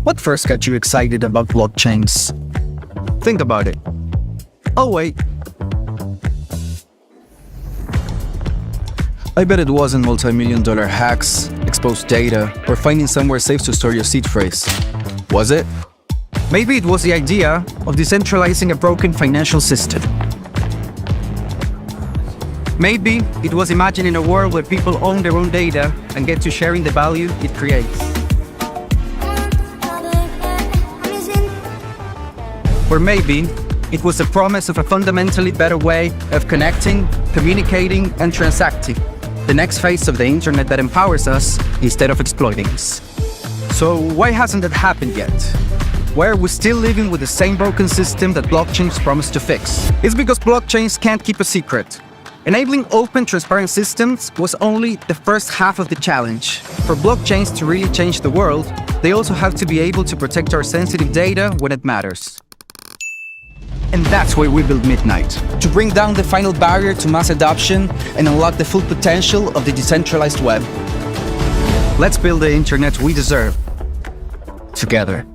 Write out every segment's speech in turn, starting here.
What first got you excited about blockchains? Think about it. Oh wait. I bet it wasn't multi-million-dollar hacks, exposed data, or finding somewhere safe to store your seed phrase. Was it? Maybe it was the idea of decentralizing a broken financial system. Maybe it was imagining a world where people own their own data and get to sharing the value it creates. Or maybe it was the promise of a fundamentally better way of connecting, communicating, and transacting. The next phase of the internet that empowers us instead of exploiting us. So why hasn't that happened yet? Why are we still living with the same broken system that blockchains promise to fix? It's because blockchains can't keep a secret. Enabling open, transparent systems was only the first half of the challenge. For blockchains to really change the world, they also have to be able to protect our sensitive data when it matters. And that's why we built Midnight, to bring down the final barrier to mass adoption and unlock the full potential of the decentralized web. Let's build the internet we deserve, together.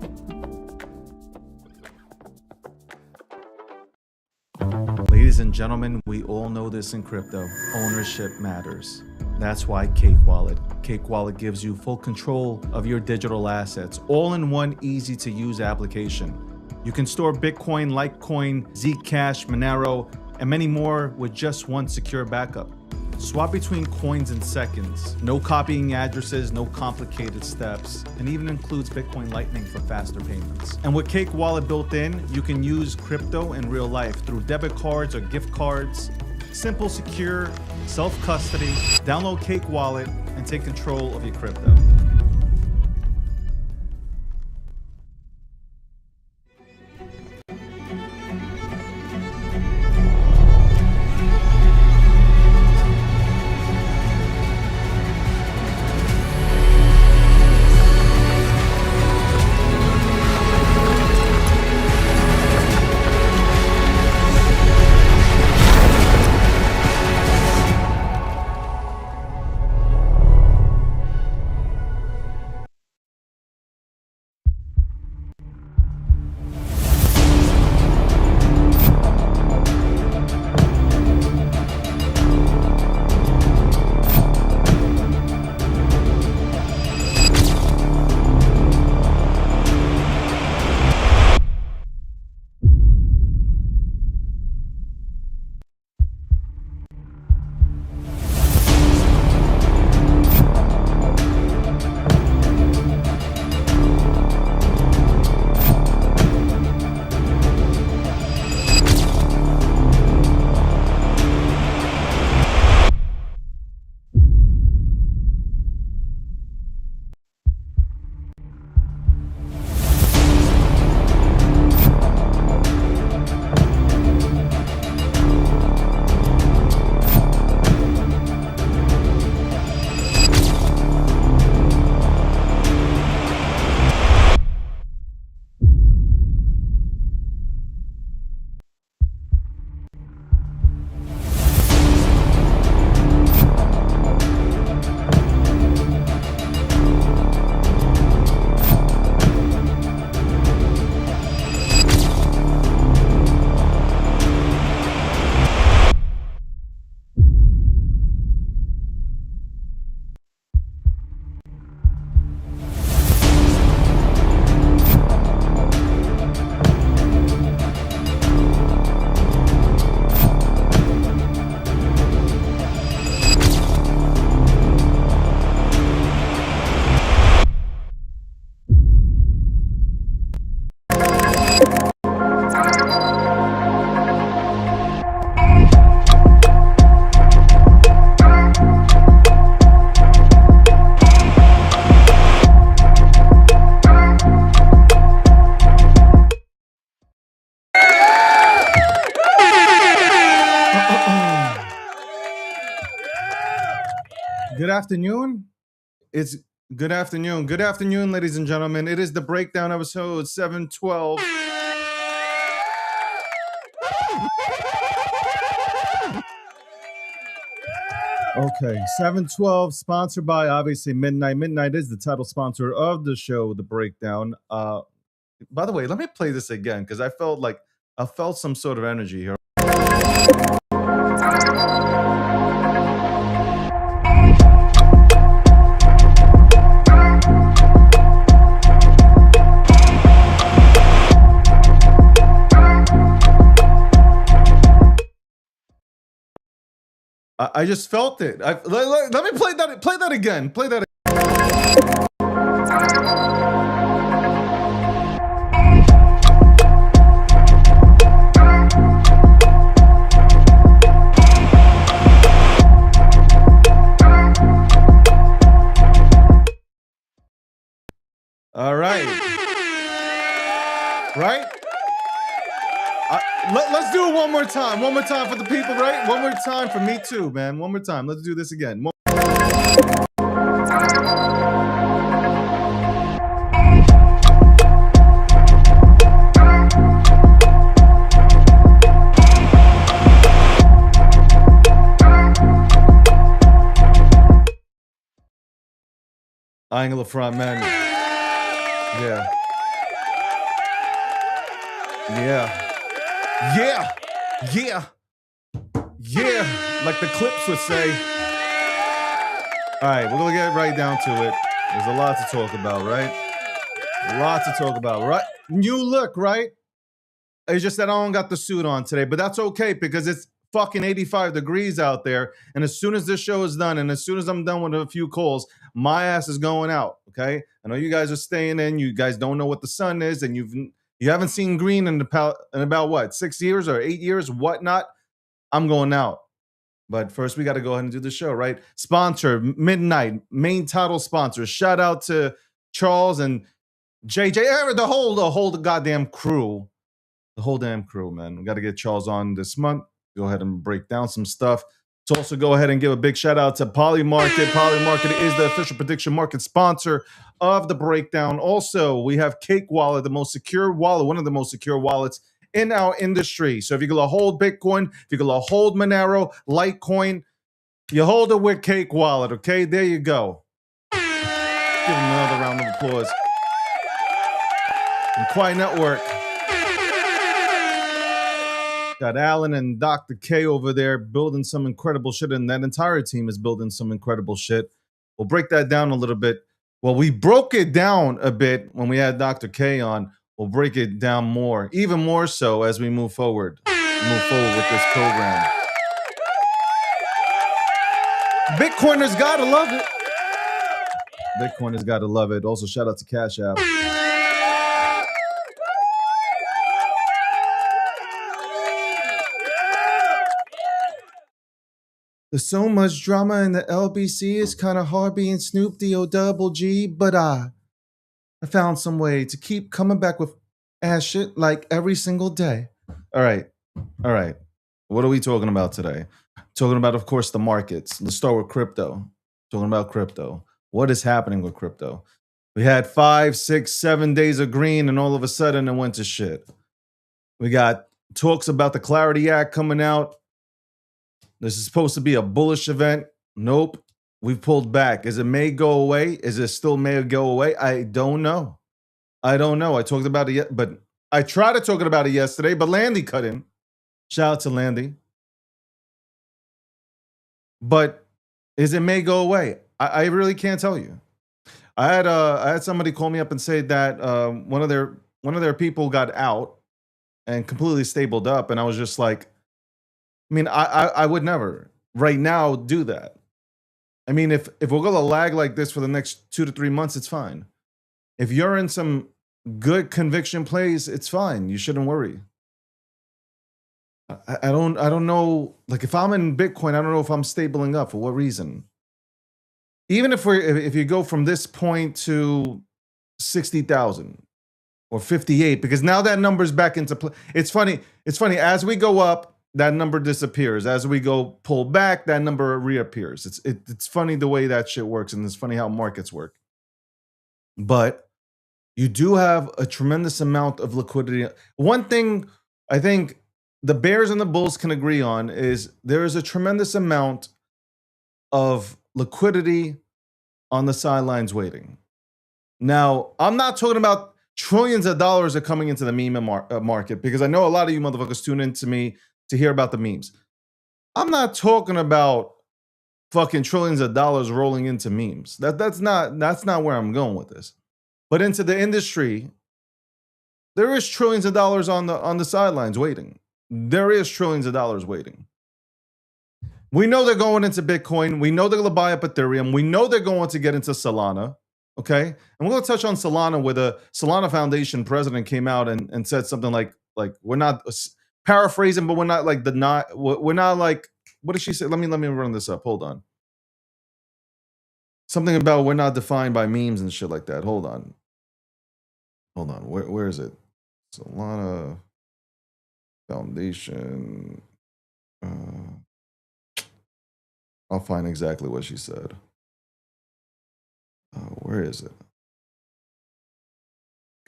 Ladies and gentlemen, we all know this in crypto. Ownership matters. That's why Cake Wallet. Cake Wallet gives you full control of your digital assets, all in one easy-to-use application. You can store Bitcoin, Litecoin, Zcash, Monero, and many more with just one secure backup. Swap between coins in seconds. No copying addresses, no complicated steps, and even includes Bitcoin Lightning for faster payments. And with Cake Wallet built in, you can use crypto in real life through debit cards or gift cards. Simple, secure, self-custody. Download Cake Wallet and take control of your crypto. Good afternoon. It's good afternoon. Good afternoon, ladies and gentlemen. It is the breakdown episode 712. Okay, 712, sponsored by obviously Midnight. Midnight is the title sponsor of the show, The Breakdown. By the way, let me play this again because I felt some sort of energy here. I just felt it. Let me play that. Play that again. Play that. All right. Right? Let's do it one more time. One more time for the people, right? One more time for me too, man. One more time. Let's do this again. Angle of front, man. Yeah. Yeah. Yeah. Yeah. Yeah. Like the clips would say. All right, we're going to get right down to it. There's a lot to talk about, right? A lot to talk about, right? New look, right? It's just that I don't got the suit on today, but that's okay because it's fucking 85 degrees out there. And as soon as this show is done, and as soon as I'm done with a few calls, my ass is going out. Okay. I know you guys are staying in. You guys don't know what the sun is, and you haven't seen green in about what, 6 years or 8 years, whatnot. I'm going out. But first, we got to go ahead and do the show, right? Sponsor, Midnight, main title sponsor. Shout out to Charles and JJ, the whole goddamn crew. The whole damn crew, man. We got to get Charles on this month. Go ahead and break down some stuff. Let's also go ahead and give a big shout out to Polymarket. Polymarket is the official prediction market sponsor of the breakdown. Also, we have Cake Wallet, the most secure wallet, one of the most secure wallets in our industry. So if you're gonna hold Bitcoin, if you're gonna hold Monero, Litecoin, you hold it with Cake Wallet. Okay, there you go. Give them another round of applause. And Quiet Network. Got Alan and Dr. K over there building some incredible shit, and that entire team is building some incredible shit. We'll break that down a little bit. Well, we broke it down a bit when we had Dr. K on. We'll break it down more, even more so as we move forward. Move forward with this program. Bitcoiners gotta love it. Bitcoiners gotta love it. Also, shout out to Cash App. There's so much drama in the LBC. It's kind of hard being Snoop D-O-double-G, but I found some way to keep coming back with ass shit like every single day. All right. What are we talking about today? Talking about, of course, the markets. Let's start with crypto. Talking about crypto. What is happening with crypto? We had 5, 6, 7 days of green, and all of a sudden it went to shit. We got talks about the Clarity Act coming out. This is supposed to be a bullish event. Nope. We've pulled back. Is it may go away? Is it still may go away? I don't know. I talked about it, but I tried to talk about it yesterday, but Landy cut in. Shout out to Landy. But is it may go away? I really can't tell you. I had somebody call me up and say that one of their people got out and completely stabled up, and I was just like, I mean, I would never right now do that. I mean, if we're gonna lag like this for the next 2 to 3 months, it's fine. If you're in some good conviction plays, it's fine. You shouldn't worry. I don't know. Like if I'm in Bitcoin, I don't know if I'm stabling up for what reason. Even if you go from this point to 60,000 or 58, because now that number's back into play. It's funny. As we go up, that number disappears. As we go pull back, that number reappears. It's funny the way that shit works, and it's funny how markets work. But you do have a tremendous amount of liquidity. One thing I think the bears and the bulls can agree on is there is a tremendous amount of liquidity on the sidelines waiting. Now, I'm not talking about trillions of dollars are coming into the meme market, because I know a lot of you motherfuckers tune into me to hear about the memes. I'm not talking about fucking trillions of dollars rolling into memes. That's not where I'm going with this. But into the industry, there is trillions of dollars on the sidelines waiting. There is trillions of dollars waiting. We know they're going into Bitcoin. We know they're going to buy up Ethereum. We know they're going to get into Solana. Okay, and we're going to touch on Solana, where the Solana Foundation president came out and said something like we're not paraphrasing, but we're not like we're not like, what did she say? Let me run this up. Hold on. Something about we're not defined by memes and shit like that. Hold on. Where is it? Solana Foundation. I'll find exactly what she said. Where is it?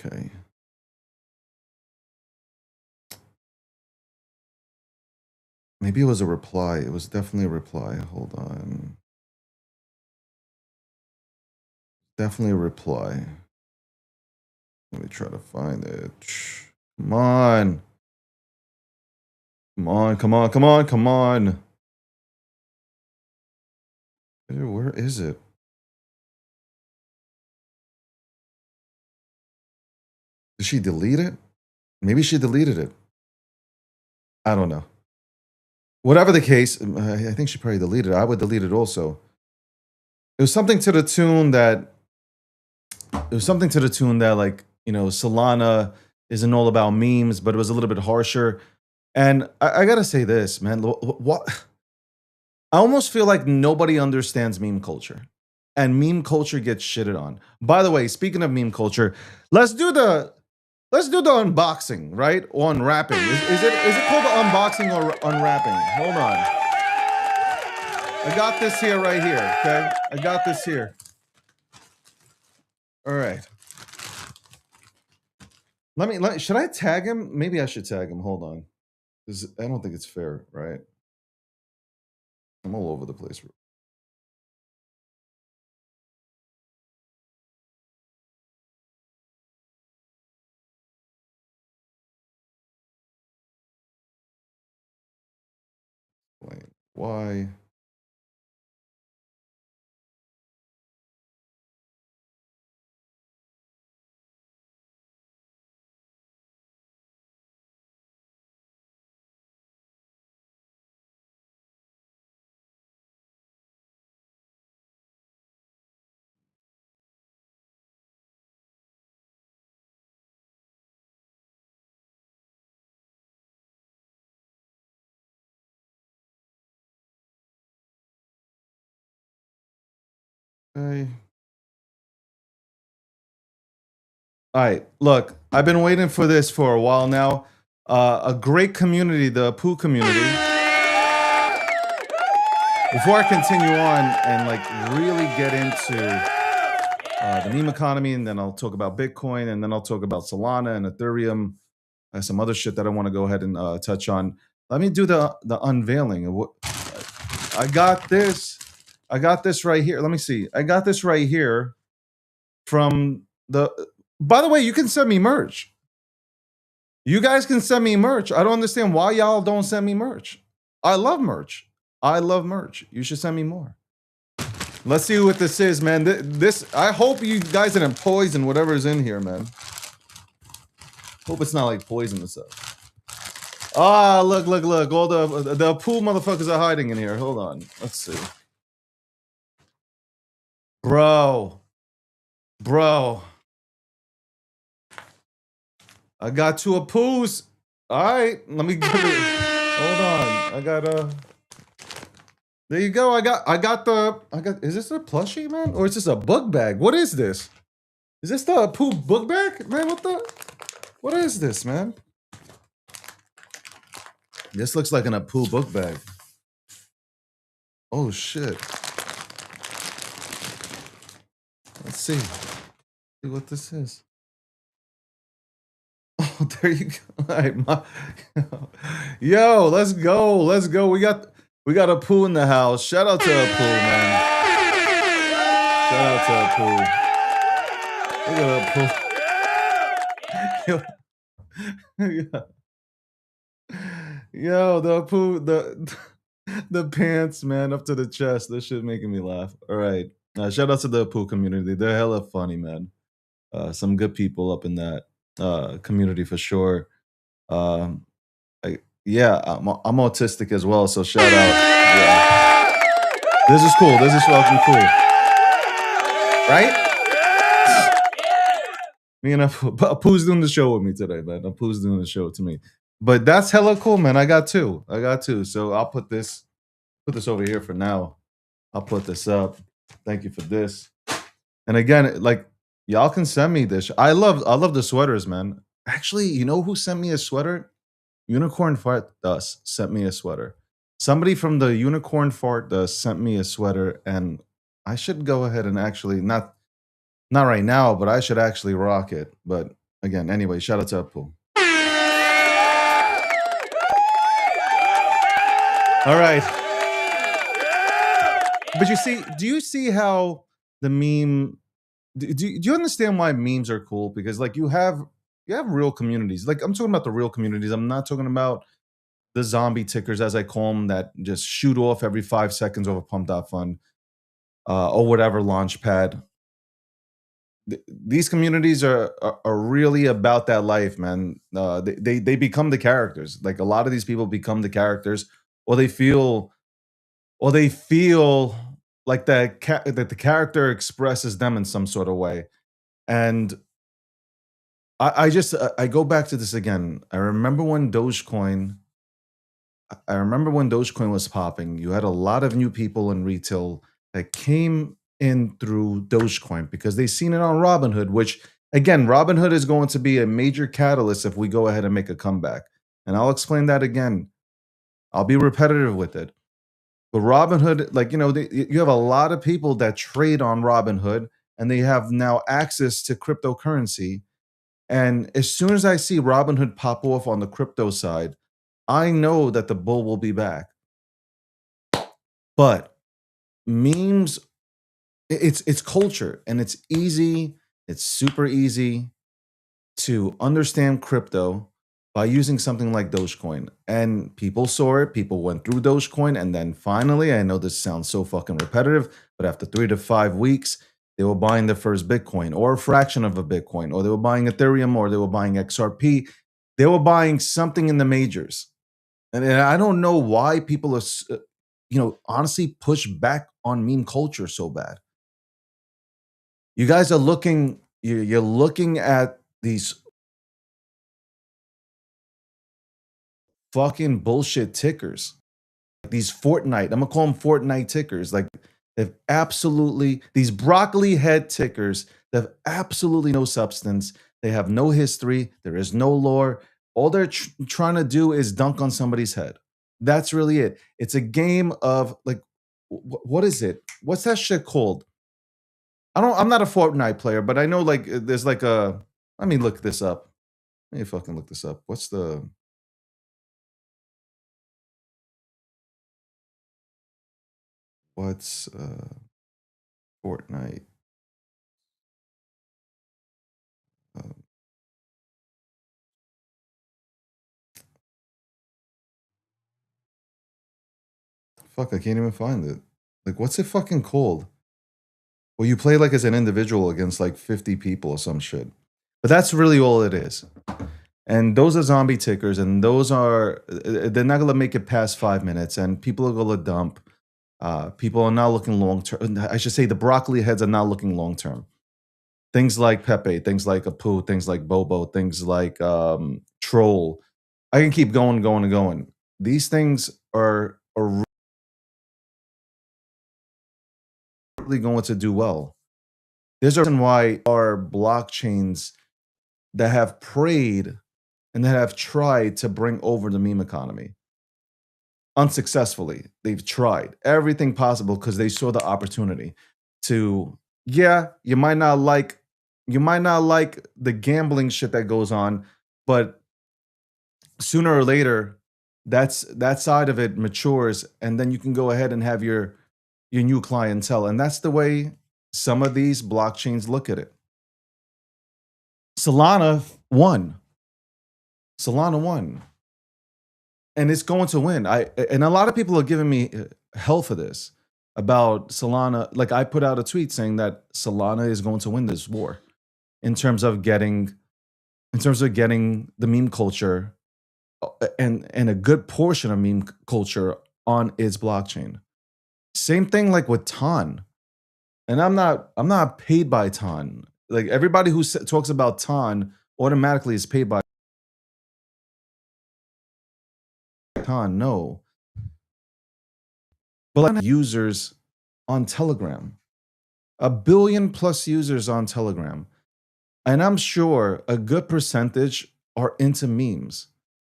Okay. Maybe it was a reply. It was definitely a reply. Hold on. Definitely a reply. Let me try to find it. Come on. Come on. Where is it? Did she delete it? Maybe she deleted it. I don't know. Whatever the case, I think she probably deleted it. I would delete it also. It was something to the tune that like, you know, Solana isn't all about memes, but it was a little bit harsher. And I gotta say this, man. What? I almost feel like nobody understands meme culture, and meme culture gets shitted on. By the way, speaking of meme culture, let's do the unboxing, right? Or unwrapping. Is it called unboxing or unwrapping? Hold on. I got this here right here. Okay, I got this here. All right. Should I tag him? Maybe I should tag him. Hold on. I don't think it's fair, right? I'm all over the place. Why? Okay. All right, look, I've been waiting for this for a while now. A great community, the Poo community. Before I continue on and like really get into the meme economy, and then I'll talk about Bitcoin, and then I'll talk about Solana and Ethereum, and some other shit that I want to go ahead and touch on. Let me do the unveiling of what I got. I got this right here. Let me see. I got this right here from the. By the way, you can send me merch. You guys can send me merch. I don't understand why y'all don't send me merch. I love merch. You should send me more. Let's see what this is, man. This I hope you guys didn't poison whatever's in here, man. Hope it's not like poison and stuff. Ah, look. All the Poo motherfuckers are hiding in here. Hold on. Let's see. Bro. I got two of Poos. All right, let me give it. Hold on. I got there you go. I got. Is this a plushie, man, or is this a book bag? What is this? Is this the Poo book bag, man? What is this, man? This looks like a Poo book bag. Oh shit. Let's see. See what this is. Oh, there you go. All right, yo, let's go. We We got Apu in the house. Shout out to Apu, man. Shout out to Apu. Look at Apu. Yo, the Apu, the pants, man, up to the chest. This shit making me laugh. All right. Shout out to the Apu community. They're hella funny, man. Some good people up in that community for sure. Um, yeah, I'm autistic as well, so shout out. Yeah. This is cool. This is fucking cool. Right? Me and Apu's doing the show with me today, man. Apu's doing the show to me. But that's hella cool, man. I got two. So I'll put this over here for now. I'll put this up. Thank you for this. And again, like y'all can send me this. I love the sweaters, man. Actually, you know who sent me a sweater? Unicorn Fart Dust sent me a sweater. Somebody from the Unicorn Fart Dust sent me a sweater, and I should go ahead and actually not right now, but I should actually rock it. But again, anyway, shout out to Apu. All right. But do you see how the meme? Do you understand why memes are cool? Because like you have real communities. Like I'm talking about the real communities. I'm not talking about the zombie tickers, as I call them, that just shoot off every 5 seconds over Pump.Fun or whatever launchpad. These communities are really about that life, man. They become the characters. Like a lot of these people become the characters, or they feel like that the character expresses them in some sort of way. And I go back to this again. I remember when Dogecoin was popping. You had a lot of new people in retail that came in through Dogecoin because they seen it on Robinhood, which again, Robinhood is going to be a major catalyst if we go ahead and make a comeback. And I'll explain that again. I'll be repetitive with it. But Robinhood, like, you know, you have a lot of people that trade on Robinhood and they have now access to cryptocurrency. And as soon as I see Robinhood pop off on the crypto side, I know that the bull will be back. But memes, it's culture, and it's easy. It's super easy to understand crypto by using something like Dogecoin. And people saw it. People went through Dogecoin. And then finally, I know this sounds so fucking repetitive, but after 3 to 5 weeks, they were buying their first Bitcoin or a fraction of a Bitcoin, or they were buying Ethereum, or they were buying XRP. They were buying something in the majors. And I don't know why people are, honestly push back on meme culture so bad. You guys are looking, you're looking at these fucking bullshit tickers. These Fortnite, I'm gonna call them Fortnite tickers. Like they've absolutely, these broccoli head tickers, they have absolutely no substance. They have no history. There is no lore. All they're trying to do is dunk on somebody's head. That's really it. It's a game of like, what is it? What's that shit called? I'm not a Fortnite player, but I know like there's like a, let me look this up. Let me fucking look this up. What's Fortnite? Fuck, I can't even find it. Like, what's it fucking called? Well, you play like as an individual against like 50 people or some shit. But that's really all it is. And those are zombie tickers, and those are, they're not gonna make it past 5 minutes, and people are gonna dump. People are not looking long term. I should say the broccoli heads are not looking long term. Things like Pepe, things like Apu, things like Bobo, things like Troll. I can keep going, going, and going. These things are really going to do well. There's a reason why our blockchains that have prayed and that have tried to bring over the meme economy unsuccessfully. They've tried everything possible because they saw the opportunity to, yeah, you might not like the gambling shit that goes on, but sooner or later that side of it matures, and then you can go ahead and have your new clientele. And that's the way some of these blockchains look at it. Solana won. Solana won. And it's going to win. And a lot of people are giving me hell for this about Solana. Like, I put out a tweet saying that Solana is going to win this war in terms of getting the meme culture and a good portion of meme culture on its blockchain. Same thing like with Ton. And I'm not paid by Ton. Like, everybody who talks about Ton automatically is paid by Ton. No. But like users on Telegram, 1 billion plus users on Telegram. And I'm sure a good percentage are into memes.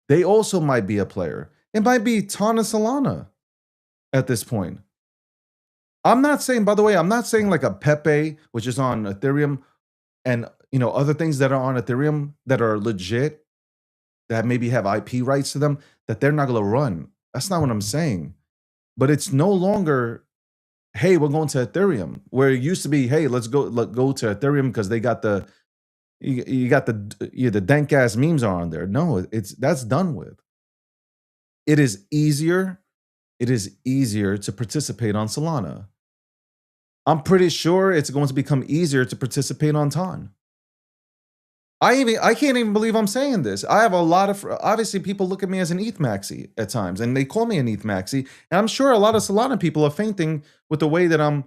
They also might be a player. It might be Ton and Solana at this point. I'm not saying, by the way, I'm not saying like a Pepe, which is on Ethereum, and other things that are on Ethereum that are legit, that maybe have IP rights to them, that they're not going to run. That's not what I'm saying. But it's no longer, hey, we're going to Ethereum, where it used to be, hey, let's go to Ethereum because they got you got the dank ass memes are on there. No, that's done with. It is easier to participate on Solana. I'm pretty sure it's going to become easier to participate on Ton. I can't even believe I'm saying this. I have a lot of, obviously, people look at me as an ETH maxi at times, and they call me an ETH maxi. And I'm sure a lot of Solana people are fainting with the way that I'm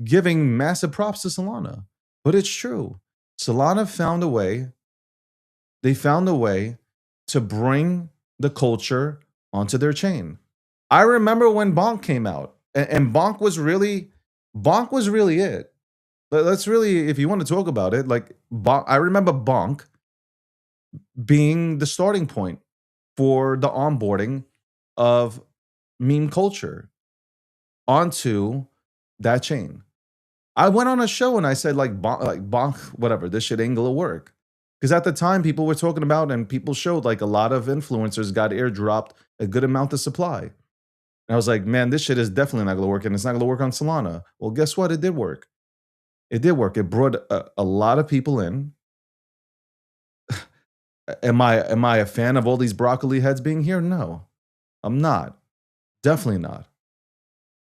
giving massive props to Solana. But it's true. Solana found a way. They found a way to bring the culture onto their chain. I remember when Bonk came out, and Bonk was really it. Let's really, if you want to talk about it, like Bonk, I remember Bonk being the starting point for the onboarding of meme culture onto that chain. I went on a show and I said, like Bonk, whatever, this shit ain't gonna work. Because at the time, people were talking about, and people showed, like, a lot of influencers got airdropped a good amount of supply. And I was like, man, this shit is definitely not gonna work, and it's not gonna work on Solana. Well, guess what? It did work. It did work. It brought a lot of people in. Am I a fan of all these broccoli heads being here? No, I'm not. Definitely not.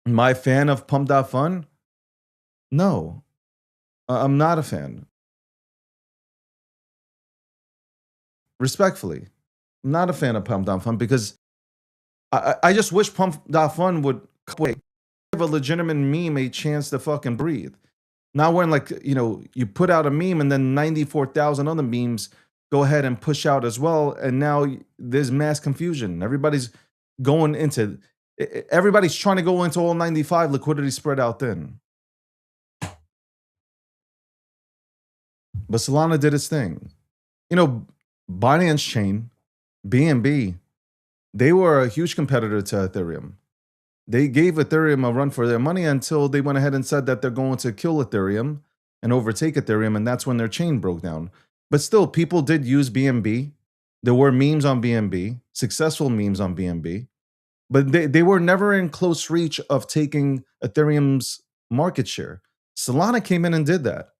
Am I a fan of Pump.Fun? No, I'm not a fan. Respectfully, I'm not a fan of Pump.Fun because I just wish Pump.Fun would give a legitimate meme a chance to fucking breathe. Not when, like, you put out a meme and then 94,000 other memes go ahead and push out as well. And now there's mass confusion. Everybody's trying to go into all 95, liquidity spread out thin. But Solana did its thing. Binance Chain, BNB, they were a huge competitor to Ethereum. They gave Ethereum a run for their money until they went ahead and said that they're going to kill Ethereum and overtake Ethereum, and that's when their chain broke down. But still, people did use BNB. There were memes on BNB, successful memes on BNB, but they were never in close reach of taking Ethereum's market share. Solana came in and did that.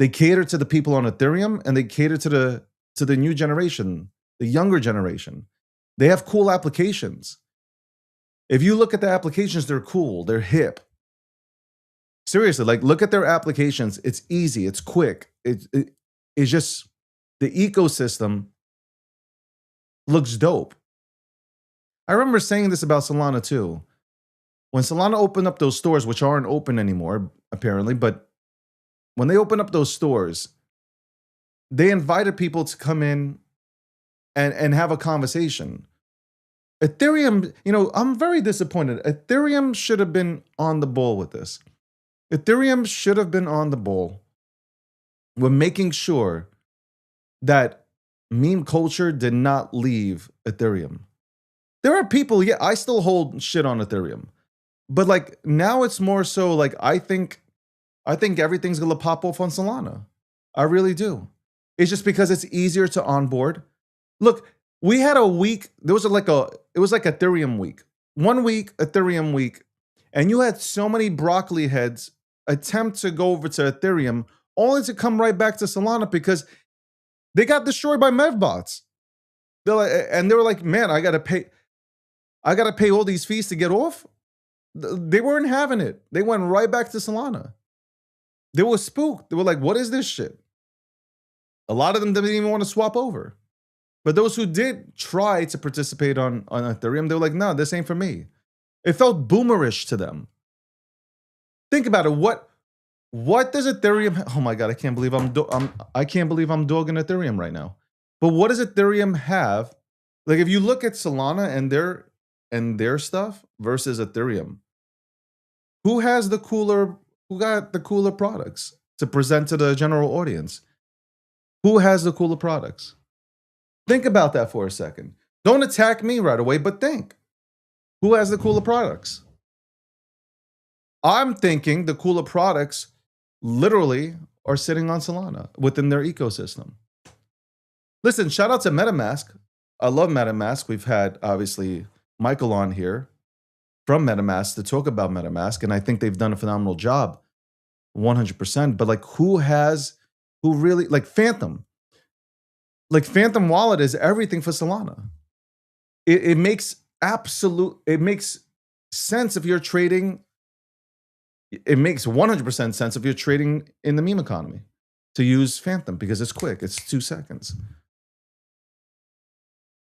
They cater to the people on Ethereum, and they cater to the new generation, the younger generation. They have cool applications. If you look at the applications, they're cool, they're hip. Seriously, like, look at their applications. It's easy, it's quick. It's just, the ecosystem looks dope. I remember saying this about Solana too. When Solana opened up those stores, which aren't open anymore, apparently, but when they opened up those stores, they invited people to come in and have a conversation. Ethereum, I'm very disappointed. Ethereum should have been on the ball with this. Ethereum should have been on the ball with making sure that meme culture did not leave Ethereum. There are people, yeah, I still hold shit on Ethereum. But like, now it's more so like, I think everything's gonna pop off on Solana. I really do. It's just because it's easier to onboard. Look, We had a week. There was it was like Ethereum week. 1 week, Ethereum week, and you had so many broccoli heads attempt to go over to Ethereum, only to come right back to Solana because they got destroyed by mevbots. They were like, man, I gotta pay all these fees to get off. They weren't having it. They went right back to Solana. They were spooked. They were like, what is this shit? A lot of them didn't even want to swap over. But those who did try to participate on Ethereum, they were like, no, this ain't for me. It felt boomerish to them. Think about it. What does Ethereum? Oh my God, I can't believe I'm dogging Ethereum right now. But what does Ethereum have? Like if you look at Solana and their stuff versus Ethereum, who got the cooler products to present to the general audience? Who has the cooler products? Think about that for a second. Don't attack me right away, but think. Who has the cooler products? I'm thinking the cooler products literally are sitting on Solana within their ecosystem. Listen, shout out to MetaMask. I love MetaMask. We've had, obviously, Michael on here from MetaMask to talk about MetaMask, and I think they've done a phenomenal job, 100%. But like, who really, like Phantom? Like Phantom Wallet is everything for Solana. It makes sense if you're trading. It makes 100% sense if you're trading in the meme economy to use Phantom because it's quick. It's 2 seconds.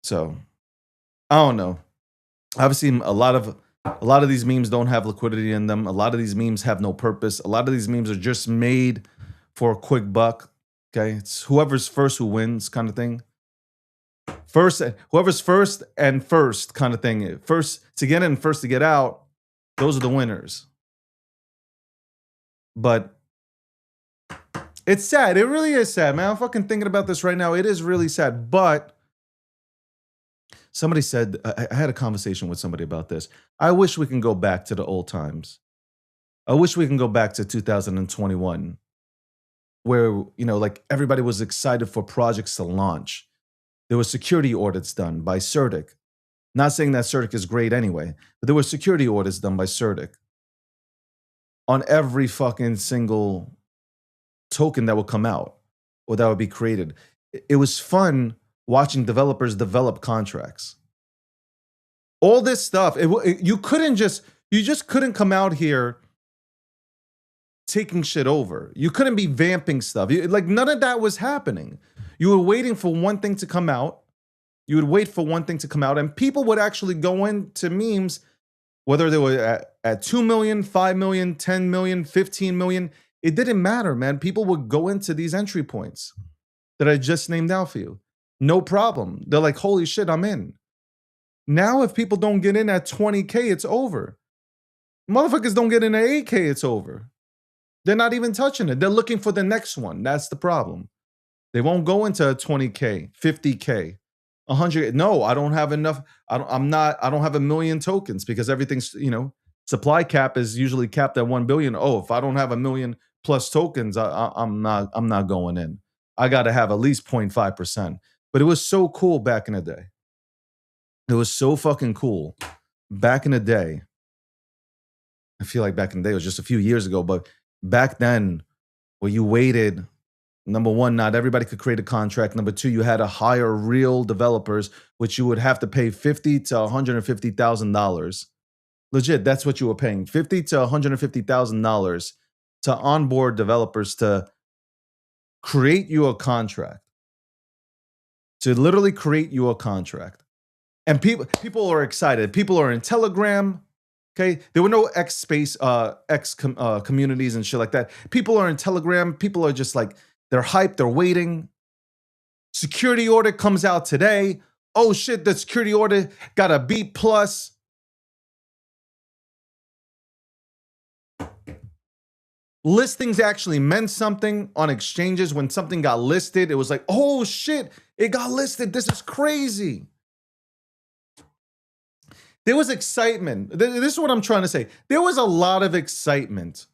So I don't know. Obviously, a lot of these memes don't have liquidity in them. A lot of these memes have no purpose. A lot of these memes are just made for a quick buck. Okay, it's whoever's first who wins kind of thing. Whoever's first kind of thing. First to get in, first to get out. Those are the winners. But it's sad. It really is sad, man. I'm fucking thinking about this right now. It is really sad. But somebody said, I had a conversation with somebody about this. I wish we can go back to the old times. I wish we can go back to 2021. Where, like everybody was excited for projects to launch. There were security audits done by CertiK. Not saying that CertiK is great anyway, but there were security audits done by CertiK on every fucking single token that would come out or that would be created. It was fun watching developers develop contracts. All this stuff, you just couldn't come out here taking shit over. You couldn't be vamping stuff. Like none of that was happening. You were waiting for one thing to come out. You would wait for one thing to come out, and people would actually go into memes, whether they were at 2 million, 5 million, 10 million, 15 million. It didn't matter, man. People would go into these entry points that I just named out for you. No problem. They're like, holy shit, I'm in. Now, if people don't get in at 20K, it's over. Motherfuckers don't get in at 8K, it's over. They're not even touching it. They're looking for the next one. That's the problem. They won't go into 20K, 50K, 100. No, I don't have enough. I don't have a million tokens because everything's, supply cap is usually capped at 1 billion. Oh, if I don't have a million plus tokens, I'm not going in. I got to have at least 0.5%. But it was so cool back in the day. It was so fucking cool back in the day. I feel like back in the day, it was just a few years ago, but back then, where you waited, number one, not everybody could create a contract. Number two, you had to hire real developers, which you would have to pay $50,000 to $150,000. Legit, that's what you were paying, $50,000 to $150,000 to onboard developers to create you a contract. To literally create you a contract. And people are excited. People are in Telegram. Okay, there were no X communities and shit like that. People are in Telegram. People are just like, they're hyped. They're waiting. Security order comes out today. Oh shit, the security order got a B+. Listings actually meant something on exchanges. When something got listed, it was like, oh shit, it got listed. This is crazy. There was excitement. This is what I'm trying to say. There was a lot of excitement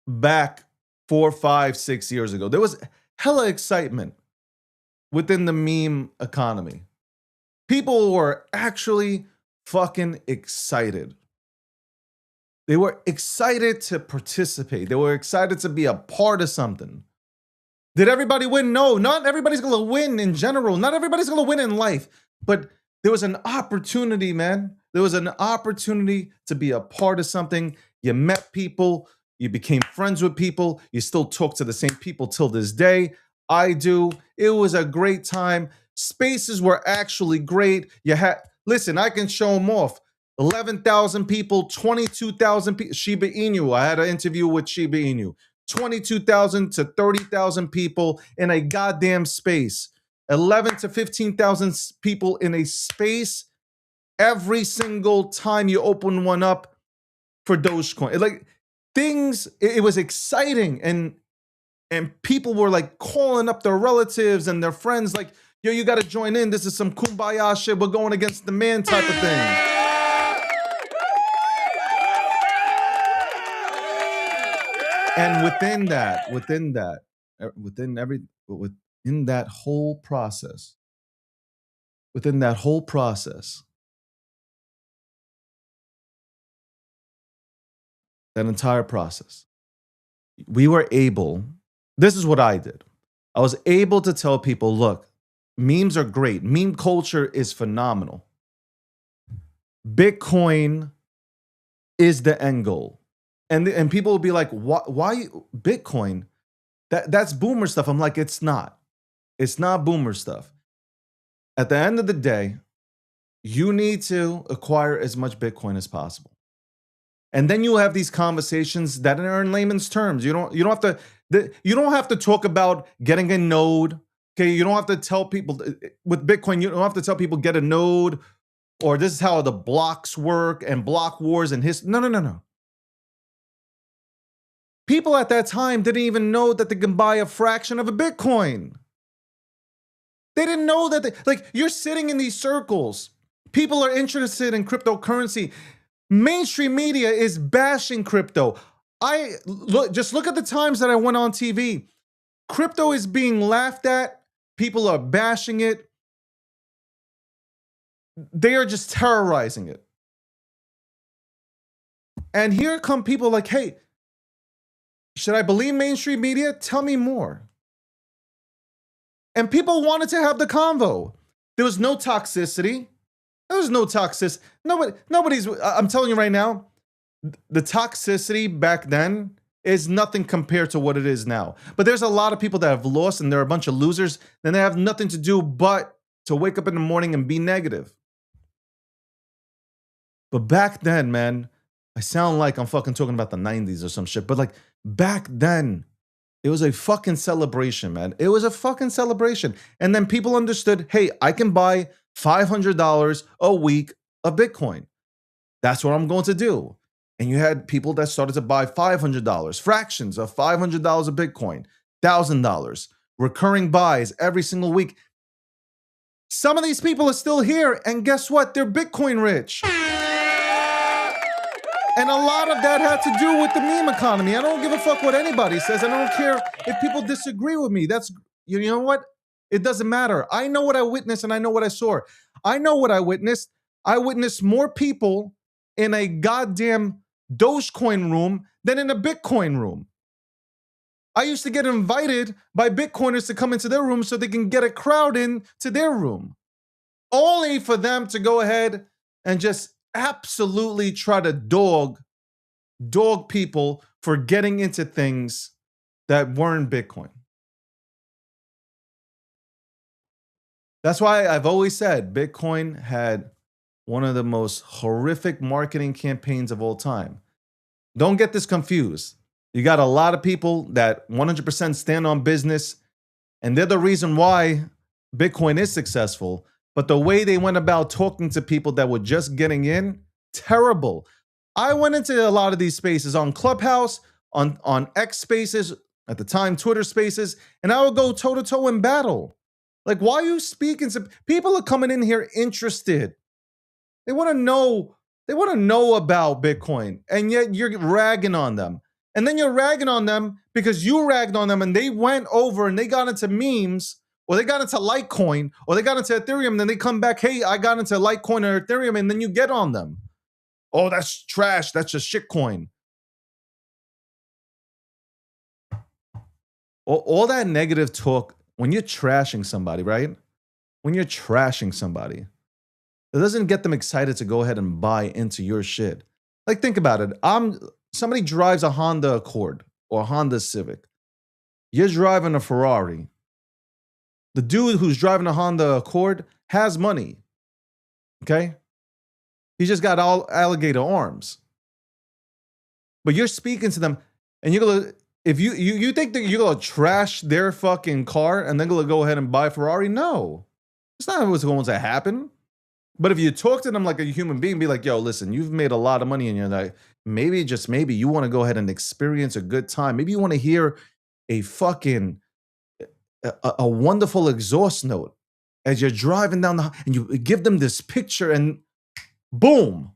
back 4, 5, 6 years ago. There was hella excitement within the meme economy. People were actually fucking excited. They were excited to participate. They were excited to be a part of something. Did everybody win? No, not everybody's gonna win in general. Not everybody's gonna win in life. But there was an opportunity, man. There was an opportunity to be a part of something. You met people. You became friends with people. You still talk to the same people till this day. I do. It was a great time. Spaces were actually great. Listen, I can show them off. 11,000 people, 22,000 people. Shiba Inu. I had an interview with Shiba Inu. 22,000 to 30,000 people in a goddamn space. 11 to 15,000 people in a space every single time you open one up for Dogecoin. It was exciting, and people were like calling up their relatives and their friends like, yo, you got to join in. This is some kumbaya shit. We're going against the man type of thing. And within that whole process, that entire process, we were able, this is what I did. I was able to tell people, look, memes are great. Meme culture is phenomenal. Bitcoin is the end goal. And people will be like, why Bitcoin? That's boomer stuff. I'm like, it's not. It's not boomer stuff. At the end of the day, you need to acquire as much Bitcoin as possible. And then you have these conversations that are in layman's terms. You don't have to talk about getting a node. Okay, you don't have to tell people with Bitcoin, you don't have to tell people get a node, or this is how the blocks work and block wars and history. No. People at that time didn't even know that they can buy a fraction of a Bitcoin. They didn't know that you're sitting in these circles. People are interested in cryptocurrency. Mainstream media is bashing crypto. Just look at the times that I went on TV. Crypto is being laughed at. People are bashing it. They are just terrorizing it. And here come people like, hey, should I believe mainstream media? Tell me more. And people wanted to have the convo. There was no toxicity. I'm telling you right now, the toxicity back then is nothing compared to what it is now. But there's a lot of people that have lost, and they're a bunch of losers, and they have nothing to do but to wake up in the morning and be negative. But back then, man, I sound like I'm fucking talking about the 90s or some shit, but back then, it was a fucking celebration, man. It was a fucking celebration. And then people understood, hey, I can buy $500 a week of Bitcoin. That's what I'm going to do. And you had people that started to buy $500, fractions of $500 of Bitcoin, $1,000, recurring buys every single week. Some of these people are still here, and guess what? They're Bitcoin rich. And a lot of that had to do with the meme economy. I don't give a fuck what anybody says. I don't care if people disagree with me. That's, you know what? It doesn't matter. I know what I witnessed, and I know what I saw. I know what I witnessed. I witnessed more people in a goddamn Dogecoin room than in a Bitcoin room. I used to get invited by Bitcoiners to come into their room so they can get a crowd in to their room, only for them to go ahead and just absolutely try to dog people for getting into things that weren't Bitcoin. That's why I've always said Bitcoin had one of the most horrific marketing campaigns of all time. Don't get this confused. You got a lot of people that 100% stand on business, and they're the reason why Bitcoin is successful. But the way they went about talking to people that were just getting in, terrible. I went into a lot of these spaces on Clubhouse, on X Spaces, at the time Twitter Spaces, and I would go toe-to-toe in battle. Like, why are you speaking to people? Are coming in here interested. They want to know about Bitcoin, and yet you're ragging on them. And then you're ragging on them because you ragged on them, and they went over and they got into memes or they got into Litecoin, or they got into Ethereum, and then they come back, hey, I got into Litecoin or Ethereum, and then you get on them. Oh, that's trash. That's just shitcoin. All that negative talk, when you're trashing somebody, right? When you're trashing somebody, it doesn't get them excited to go ahead and buy into your shit. Like, think about it. Somebody drives a Honda Accord or a Honda Civic. You're driving a Ferrari. The dude who's driving a Honda Accord has money. Okay? He just got all alligator arms. But you're speaking to them, and you're gonna, if you think that you're gonna trash their fucking car and then gonna go ahead and buy a Ferrari? No. It's not what's going to happen. But if you talk to them like a human being, be like, yo, listen, you've made a lot of money in your life. Maybe, just maybe, you want to go ahead and experience a good time. Maybe you want to hear a fucking, a wonderful exhaust note as you're driving down and you give them this picture and boom.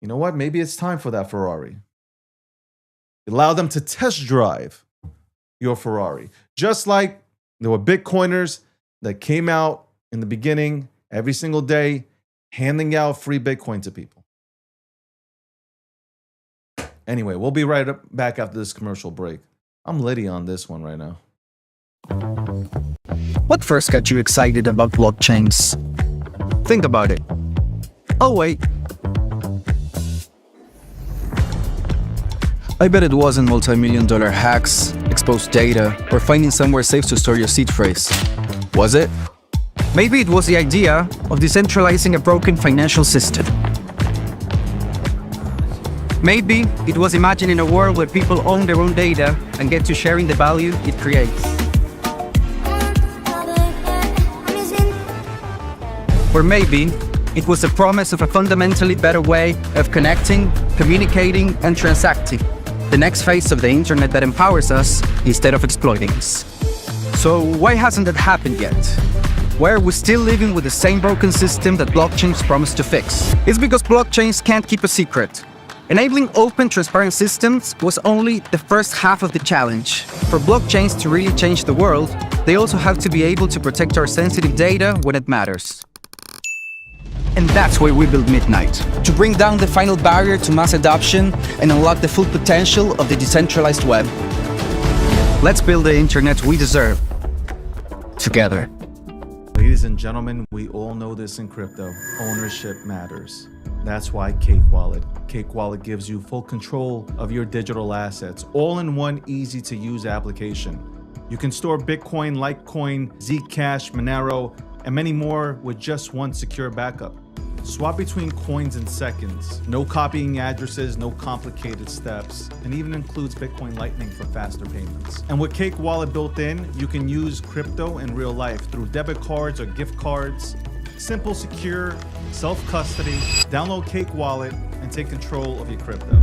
You know what? Maybe it's time for that Ferrari. Allow them to test drive your Ferrari. Just like there were Bitcoiners that came out in the beginning every single day, handing out free Bitcoin to people. Anyway, we'll be right back after this commercial break. I'm litty on this one right now. What first got you excited about blockchains? Think about it. Oh, wait. I bet it wasn't multi-million-dollar hacks, exposed data, or finding somewhere safe to store your seed phrase. Was it? Maybe it was the idea of decentralizing a broken financial system. Maybe it was imagining a world where people own their own data and get to sharing the value it creates. Or maybe it was the promise of a fundamentally better way of connecting, communicating, and transacting. The next phase of the internet that empowers us instead of exploiting us. So why hasn't that happened yet? Why are we still living with the same broken system that blockchains promise to fix? It's because blockchains can't keep a secret. Enabling open, transparent systems was only the first half of the challenge. For blockchains to really change the world, they also have to be able to protect our sensitive data when it matters. And that's why we built Midnight, to bring down the final barrier to mass adoption and unlock the full potential of the decentralized web. Let's build the internet we deserve, together. Ladies and gentlemen, we all know this in crypto. Ownership matters. That's why Cake Wallet. Cake Wallet gives you full control of your digital assets, all in one easy-to-use application. You can store Bitcoin, Litecoin, Zcash, Monero, and many more with just one secure backup. Swap between coins in seconds. No copying addresses, no complicated steps, and even includes Bitcoin Lightning for faster payments. And with Cake Wallet built in, you can use crypto in real life through debit cards or gift cards. Simple, secure, self-custody. Download Cake Wallet and take control of your crypto.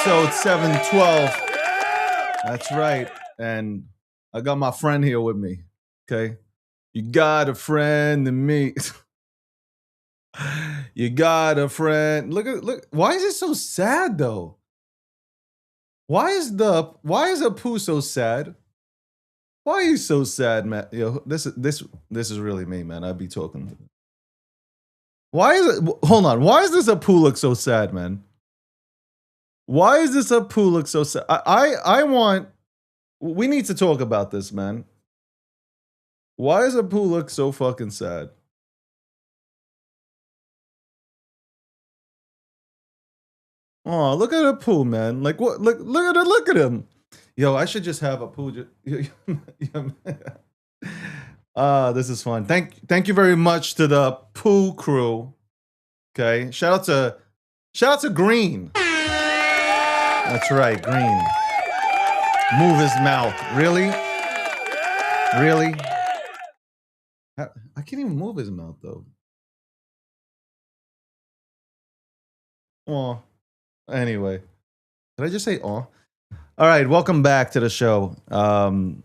Episode 712. That's right. And I got my friend here with me. Okay. You got a friend in me. You got a friend. Look. Why is it so sad though? Why is Apu so sad? Why are you so sad, man? Yo, this is really me, man. I'd be talking. Why is it? Hold on. Why is this Apu look so sad, man? Why is this Apu look so sad? We need to talk about this, man. Why does Apu look so fucking sad? Oh, look at Apu, man. Like what? Look at him. Yo, I should just have a pool. This is fun. Thank you very much to the Pooh crew. Okay, shout out to Green. That's right, Green. Move his mouth. Really? Really? I can't even move his mouth though. Oh, anyway, did I just say oh? All right, welcome back to the show. I've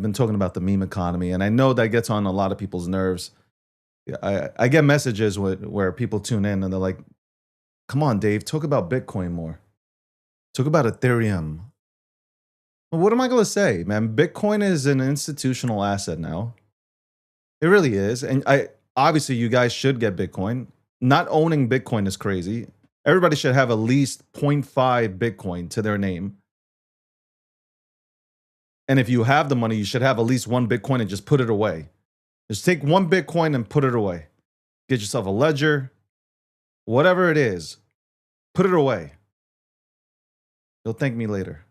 been talking about the meme economy, and I know that gets on a lot of people's nerves. I get messages where people tune in and they're like, "Come on, Dave, talk about Bitcoin more. Talk about Ethereum." Well, what am I going to say, man? Bitcoin is an institutional asset now. It really is, and I obviously you guys should get Bitcoin. Not owning Bitcoin is crazy. Everybody should have at least 0.5 Bitcoin to their name. And if you have the money, you should have at least one Bitcoin and just put it away. Just take one Bitcoin and put it away. Get yourself a ledger, whatever it is, put it away. You'll thank me later.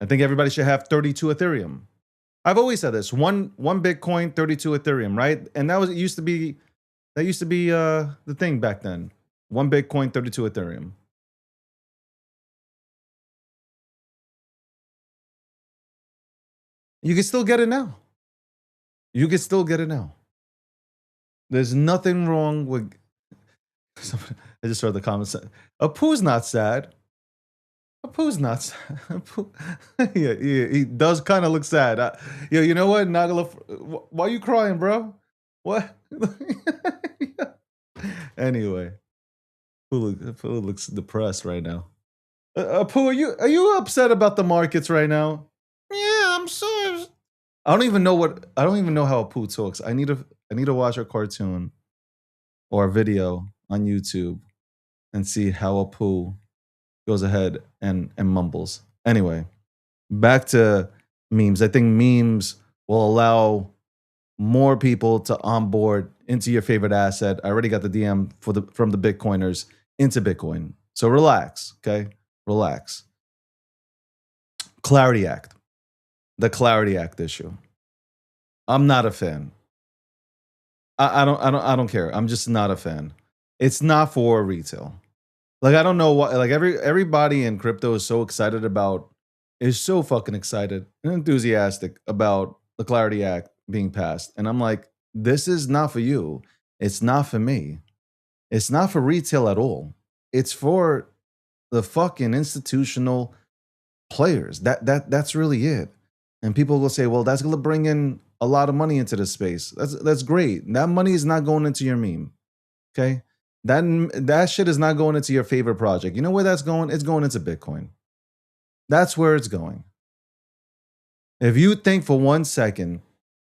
I think everybody should have 32 Ethereum. I've always said this: one Bitcoin, 32 Ethereum, right? And that used to be the thing back then. One Bitcoin, 32 Ethereum. You can still get it now. You can still get it now. There's nothing wrong with. I just read the comments. Apu's not sad. Apu's not sad. Yeah, he does kind of look sad. You know what? Why are you crying, bro? What? Anyway, Apu looks depressed right now. Apu, are you upset about the markets right now? Yeah, I'm so. I don't even know how Apu talks. I need to watch a cartoon or a video on YouTube and see how Apu goes ahead and mumbles. Anyway, back to memes. I think memes will allow more people to onboard into your favorite asset. I already got the DM from the Bitcoiners into Bitcoin. So relax, okay? Relax. Clarity Act. The Clarity Act issue. I'm not a fan. I don't care. I'm just not a fan. It's not for retail. Like, I don't know what, like, everybody in crypto is so fucking excited and enthusiastic about the Clarity Act being passed. And I'm like, this is not for you. It's not for me. It's not for retail at all. It's for the fucking institutional players. That's really it. And people will say, well, that's going to bring in a lot of money into the space. That's great. That money is not going into your meme. Okay? That shit is not going into your favorite project. You know where that's going? It's going into Bitcoin. That's where it's going. If you think for 1 second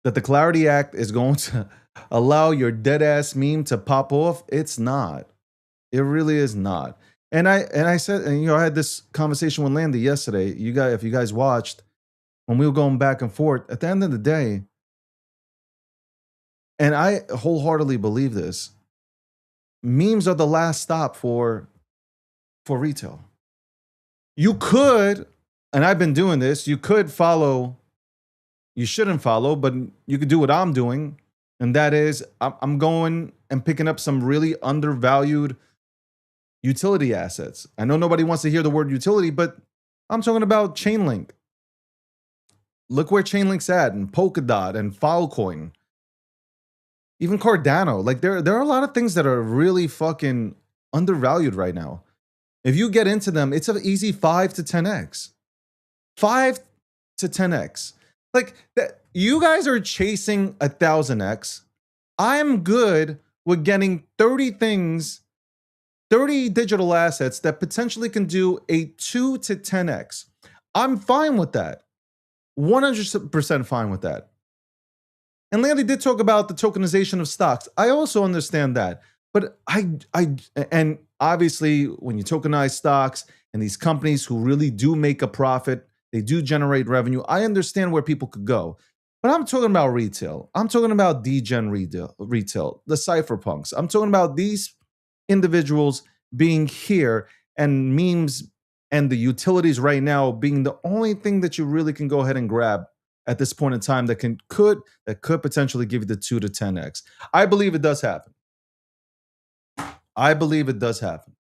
that the Clarity Act is going to allow your dead ass meme to pop off, it's not. It really is not. And I said, and I had this conversation with Landy yesterday. If you guys watched, when we were going back and forth, at the end of the day, and I wholeheartedly believe this, memes are the last stop for retail. You could, and I've been doing this, you could follow, you shouldn't follow, but you could do what I'm doing. And that is, I'm going and picking up some really undervalued utility assets. I know nobody wants to hear the word utility, but I'm talking about Chainlink. Look where Chainlink's at, and Polkadot, and Filecoin. Even Cardano. Like, there are a lot of things that are really fucking undervalued right now. If you get into them, it's an easy 5 to 10x. 5 to 10x. Like, you guys are chasing 1,000x. I'm good with getting 30 digital assets that potentially can do a 2 to 10x. I'm fine with that. 100% fine with that. And Landy did talk about the tokenization of stocks. I also understand that. But and obviously, when you tokenize stocks and these companies who really do make a profit, they do generate revenue, I understand where people could go. But I'm talking about retail. I'm talking about degen retail, the cypherpunks. I'm talking about these individuals being here and memes and the utilities right now being the only thing that you really can go ahead and grab at this point in time that could potentially give you the 2 to 10x. I believe it does happen. I believe it does happen.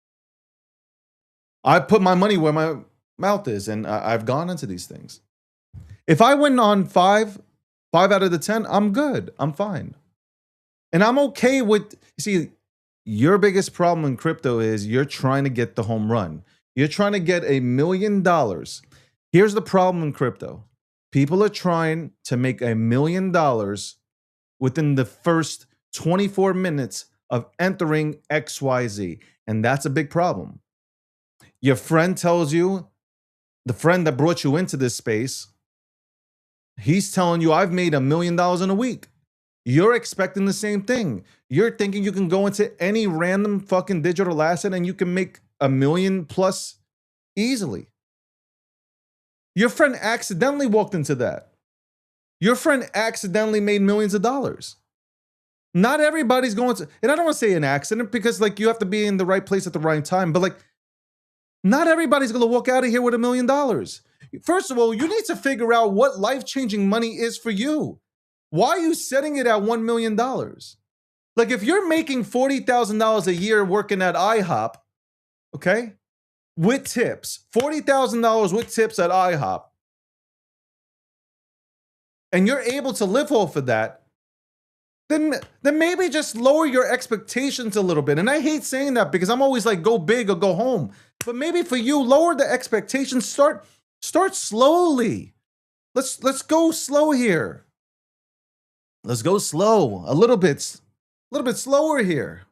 I put my money where my mouth is, and I've gone into these things. If I win on 5 out of the 10, I'm good. I'm fine. And I'm okay with, see, your biggest problem in crypto is you're trying to get the home run. You're trying to get $1 million. Here's the problem in crypto. People are trying to make $1 million within the first 24 minutes of entering XYZ. And that's a big problem. Your friend tells you, the friend that brought you into this space, he's telling you, I've made $1 million in a week. You're expecting the same thing. You're thinking you can go into any random fucking digital asset and you can make $1 million plus easily. Your friend accidentally walked into that. Your friend accidentally made millions of dollars. Not everybody's going to, and I don't want to say an accident because like you have to be in the right place at the right time, but like not everybody's going to walk out of here with $1 million. First of all, you need to figure out what life-changing money is for you. Why are you setting it at $1 million? Like if you're making $40,000 a year working at IHOP, okay, with tips, $40,000 with tips at IHOP, and you're able to live off of that, then maybe just lower your expectations a little bit. And I hate saying that because I'm always like, go big or go home. But maybe for you, lower the expectations. Start slowly. Let's go slow here. Let's go slow. A little bit slower here.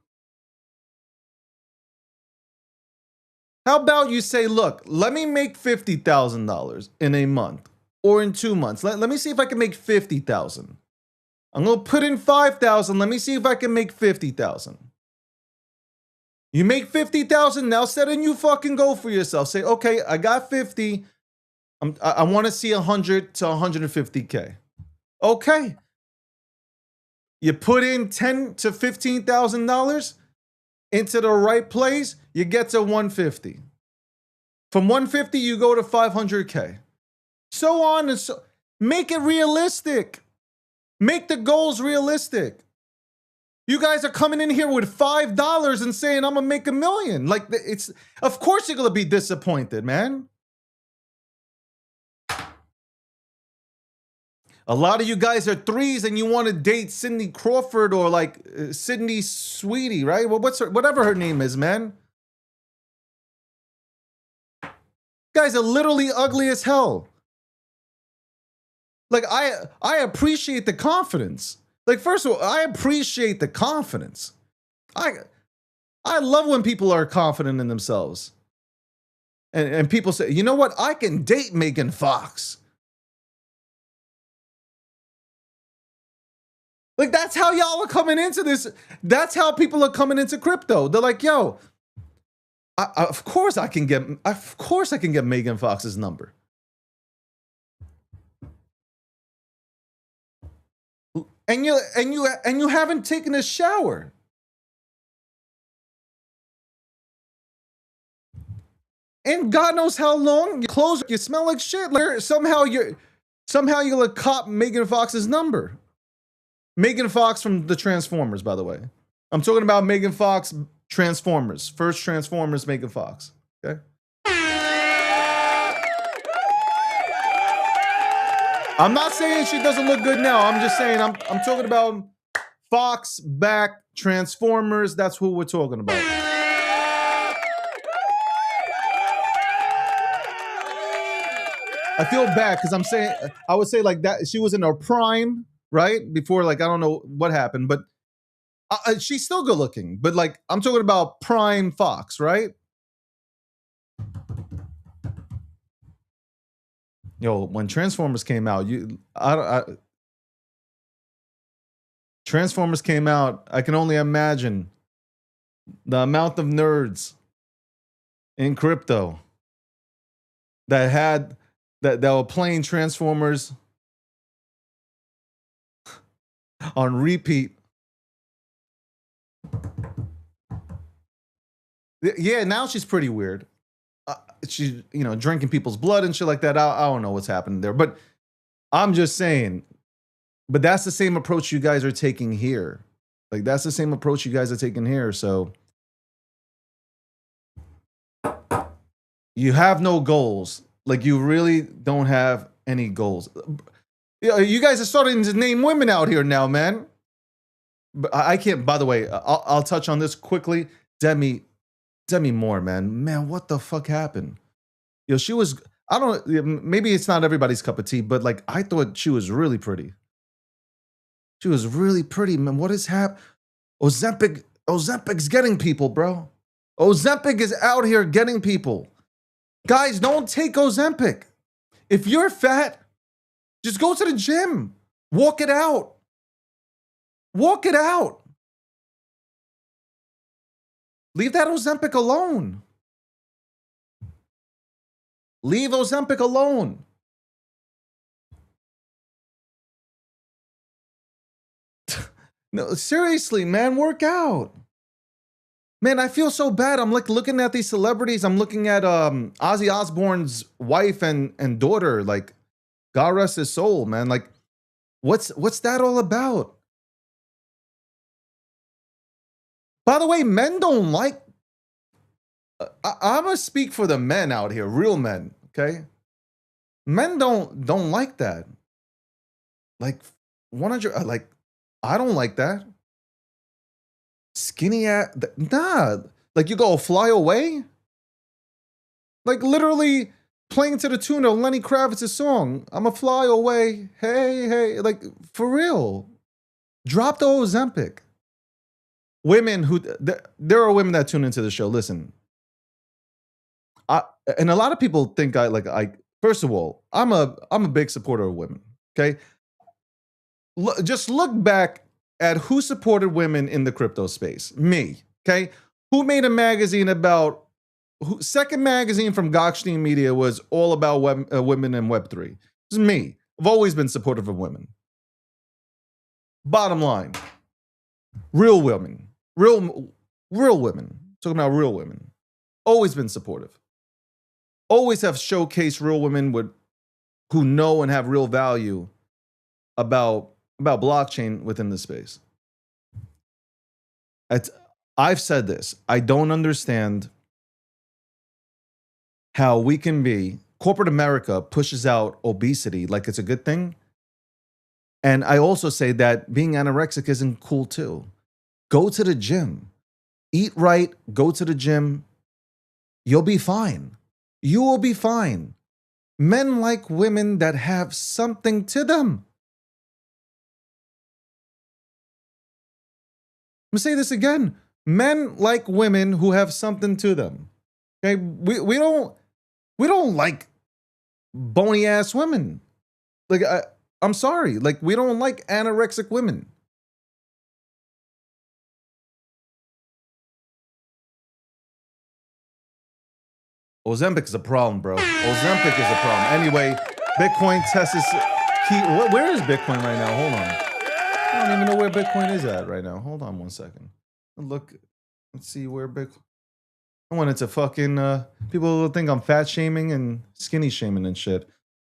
How about you say, look, let me make $50,000 in a month or in 2 months. Let me see if I can make 50,000. I'm going to put in 5,000. Let me see if I can make 50,000. You make 50,000, now set a new fucking goal for yourself. Say, okay, I got 50. I want to see 100 to 150K. Okay. You put in $10,000 to $15,000 into the right place, you get to 150. From 150, you go to 500K. So on and so. Make it realistic. Make the goals realistic. You guys are coming in here with $5 and saying, I'm going to make $1 million. Like, it's, of course you're going to be disappointed, man. A lot of you guys are 3s and you want to date Cindy Crawford or like Sydney Sweetie, right? Well, whatever her name is, man. Guys are literally ugly as hell. Like, I appreciate the confidence. Like, first of all, I appreciate the confidence. I love when people are confident in themselves. And people say, you know what? I can date Megan Fox. Like, that's how y'all are coming into this. That's how people are coming into crypto. They're like, yo, of course I can get Megan Fox's number. And you haven't taken a shower. And God knows how long. Your clothes, you smell like shit. Like, somehow you're gonna cop Megan Fox's number. Megan Fox from the Transformers, by the way. I'm talking about Megan Fox Transformers. First Transformers, Megan Fox. Okay? I'm not saying she doesn't look good now. I'm just saying I'm talking about Fox back Transformers. That's who we're talking about. I feel bad because I'm saying, I would say like that she was in her prime, right? Before, like, I don't know what happened, but she's still good looking. But like, I'm talking about prime Fox, right? Yo, when Transformers came out, Transformers came out, I can only imagine the amount of nerds in crypto that were playing Transformers on repeat. Yeah, now she's pretty weird. she's drinking people's blood and shit like that. I don't know what's happening there, but I'm just saying. But that's the same approach you guys are taking here. Like that's the same approach you guys are taking here. So you have no goals. Like you really don't have any goals. You guys are starting to name women out here now, man. But I can't. By the way, I'll touch on this quickly. Demi Moore, man, what the fuck happened? She was. I don't. Maybe it's not everybody's cup of tea, but like I thought she was really pretty. She was really pretty, man. What is happening? Ozempic's getting people, bro. Ozempic is out here getting people. Guys, don't take Ozempic. If you're fat, just go to the gym. Walk it out. Walk it out. Leave that Ozempic alone. Leave Ozempic alone. No, seriously, man, work out. Man, I feel so bad. I'm like looking at these celebrities. I'm looking at Ozzy Osbourne's wife and daughter. Like, God rest his soul, man. Like, what's that all about? By the way, men don't like. I'm gonna speak for the men out here, real men. Okay, men don't like that. Like 100. Like, I don't like that. Skinny ass, nah. Like you go fly away. Like literally playing to the tune of Lenny Kravitz's song. I'm a fly away. Hey, hey. Like for real. Drop the Ozempic. Women who there are women that tune into the show. Listen, and a lot of people think I. First of all, I'm a big supporter of women. Okay, just look back at who supported women in the crypto space. Me. Okay, who made a magazine about? Second magazine from Gokhshtein Media was all about women in Web3. This is me. I've always been supportive of women. Bottom line, real women. Real women. Talking about real women. Always been supportive. Always have showcased real women who know and have real value about blockchain within the space. I've said this. I don't understand how we can be. Corporate America pushes out obesity like it's a good thing. And I also say that being anorexic isn't cool too. Go to the gym. Eat right. Go to the gym. You'll be fine. You will be fine. Men like women that have something to them. I'm gonna say this again. Men like women who have something to them. Okay, we don't like bony ass women. Like I'm sorry. Like we don't like anorexic women. Ozempic is a problem, bro. Ozempic is a problem. Anyway, Bitcoin tests its key. Where is Bitcoin right now? Hold on. I don't even know where Bitcoin is at right now. Hold on 1 second. Look, let's see where Bitcoin. I went into fucking. People will think I'm fat shaming and skinny shaming and shit.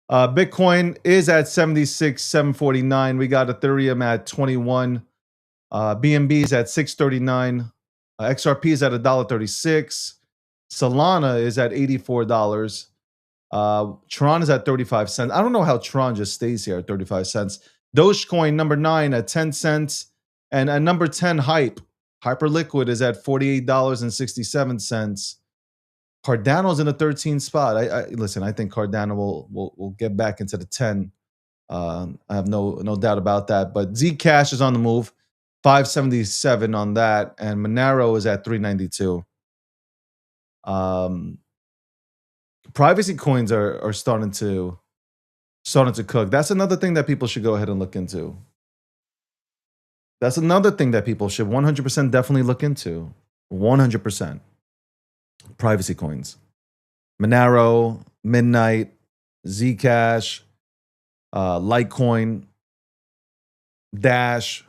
Bitcoin is at 76,749. We got Ethereum at 21. BNB is at 639. XRP is at $1.36. Solana is at $84. Tron is at 35 cents. I don't know how Tron just stays here at 35 cents. Dogecoin number 9 at 10 cents. And at number 10, Hyperliquid is at $48.67. Cardano's in the 13th spot. Listen, I think Cardano will get back into the 10. I have no doubt about that. But Zcash is on the move, 577 on that, and Monero is at 392. Privacy coins are starting to cook. That's another thing that people should go ahead and look into. That's another thing that people should 100% definitely look into. 100%. Privacy coins. Monero, Midnight, Zcash, Litecoin, Dash,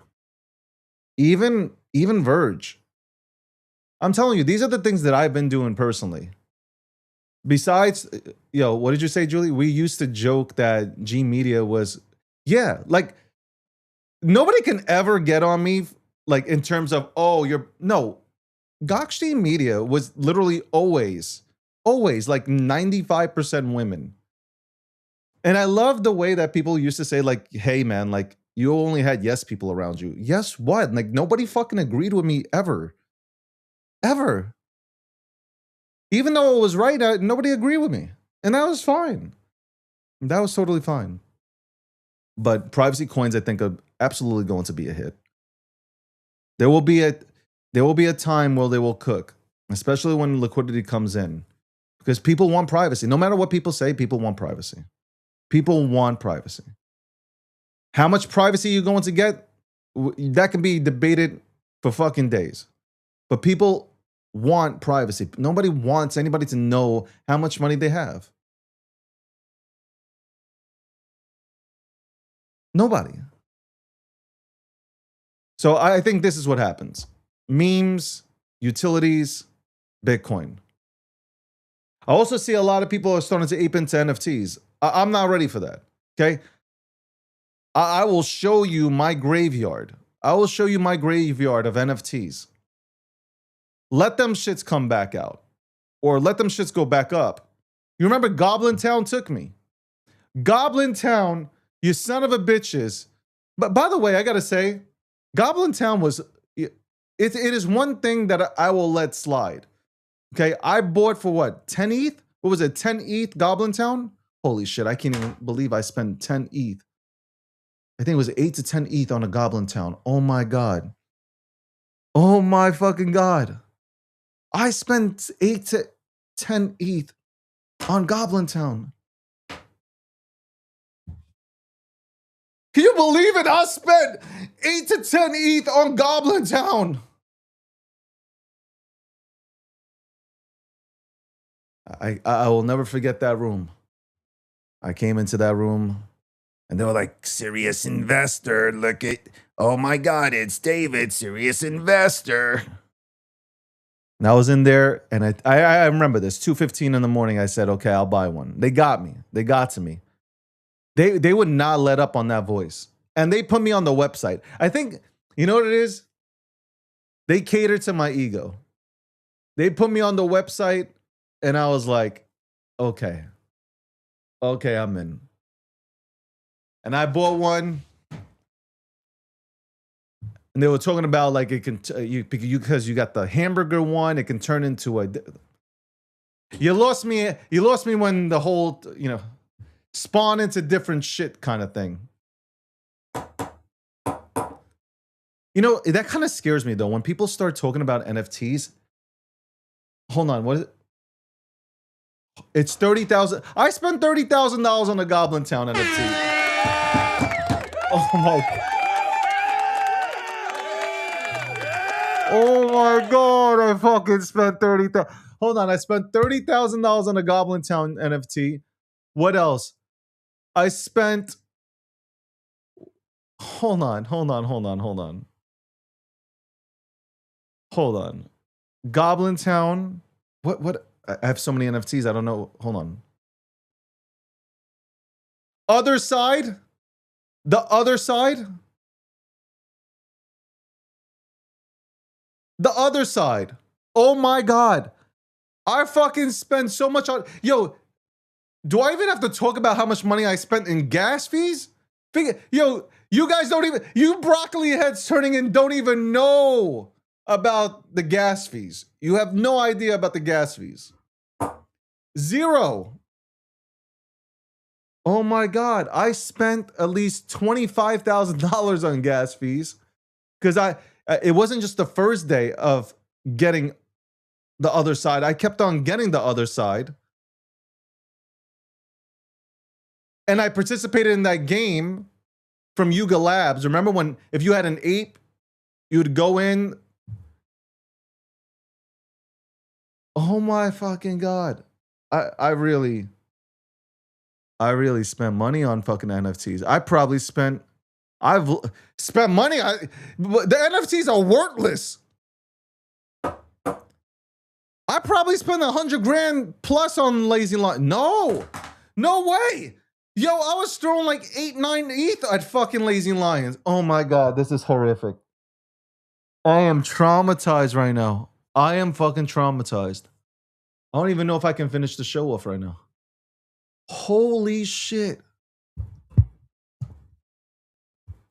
even Verge. I'm telling you, these are the things that I've been doing personally. Besides, yo, what did you say, Julie? We used to joke that G Media was, yeah, like nobody can ever get on me, like in terms of, oh, you're no. Gokshi Media was literally always like 95% women. And I love the way that people used to say, like, hey, man, like, you only had yes people around you. Yes, what? Like, nobody fucking agreed with me ever. Ever. Even though it was right, nobody agreed with me. And that was fine. That was totally fine. But privacy coins, I think, are absolutely going to be a hit. There will be a time where they will cook, especially when liquidity comes in. Because people want privacy. No matter what people say, people want privacy. People want privacy. How much privacy you're going to get, that can be debated for fucking days. But people want privacy. Nobody wants anybody to know how much money they have. Nobody. So I think this is what happens. Memes, utilities, Bitcoin. I also see a lot of people are starting to ape into NFTs. I'm not ready for that. Okay. I will show you my graveyard. I will show you my graveyard of NFTs. Let them shits come back out. Or let them shits go back up. You remember Goblin Town took me. Goblin Town, you son of a bitches. But by the way, I gotta say, Goblin Town was, it is one thing that I will let slide. Okay, I bought for what, 10 ETH? What was it, 10 ETH Goblin Town? Holy shit, I can't even believe I spent 10 ETH. I think it was 8 to 10 ETH on a Goblin Town. Oh my God. Oh my fucking God. I spent 8 to 10 ETH on Goblin Town. Can you believe it? I spent 8 to 10 ETH on Goblin Town. I will never forget that room. I came into that room and they were like, serious investor, look at, oh my God, it's David, serious investor. And I was in there and I remember this, 2:15 in the morning, I said, okay, I'll buy one. They got me. They got to me. They would not let up on that voice. And they put me on the website. I think, you know what it is? They cater to my ego. They put me on the website and I was like, okay, I'm in. And I bought one. And they were talking about like it can, because you got the hamburger one, it can turn into a, you lost me when the whole, spawn into different shit kind of thing. That kind of scares me though. When people start talking about NFTs, hold on, what is it? It's 30,000. I spent $30,000 on a Goblin Town NFT. Oh my God. Oh my God, I fucking spent $30,000. Hold on, I spent $30,000 on a Goblin Town NFT. What else? I spent, hold on. Goblin Town. What? I have so many NFTs. I don't know. Hold on. Other side? The other side? The other side. Oh my God. I fucking spend so much on, yo, do I even have to talk about how much money I spent in gas fees? Yo, you guys don't even, you broccoli heads turning in don't even know about the gas fees. You have no idea about the gas fees. Zero. Oh my God. I spent at least $25,000 on gas fees because it wasn't just the first day of getting the other side. I kept on getting the other side. And I participated in that game from Yuga Labs. Remember when, if you had an ape, you'd go in. Oh my fucking God. I really spent money on fucking NFTs. I've spent money. The NFTs are worthless. I probably spent 100 grand plus on Lazy Lion. No way. Yo, I was throwing like 8, 9 ETH at fucking Lazy Lions. Oh my God, this is horrific. I am traumatized right now. I am fucking traumatized. I don't even know if I can finish the show off right now. Holy shit.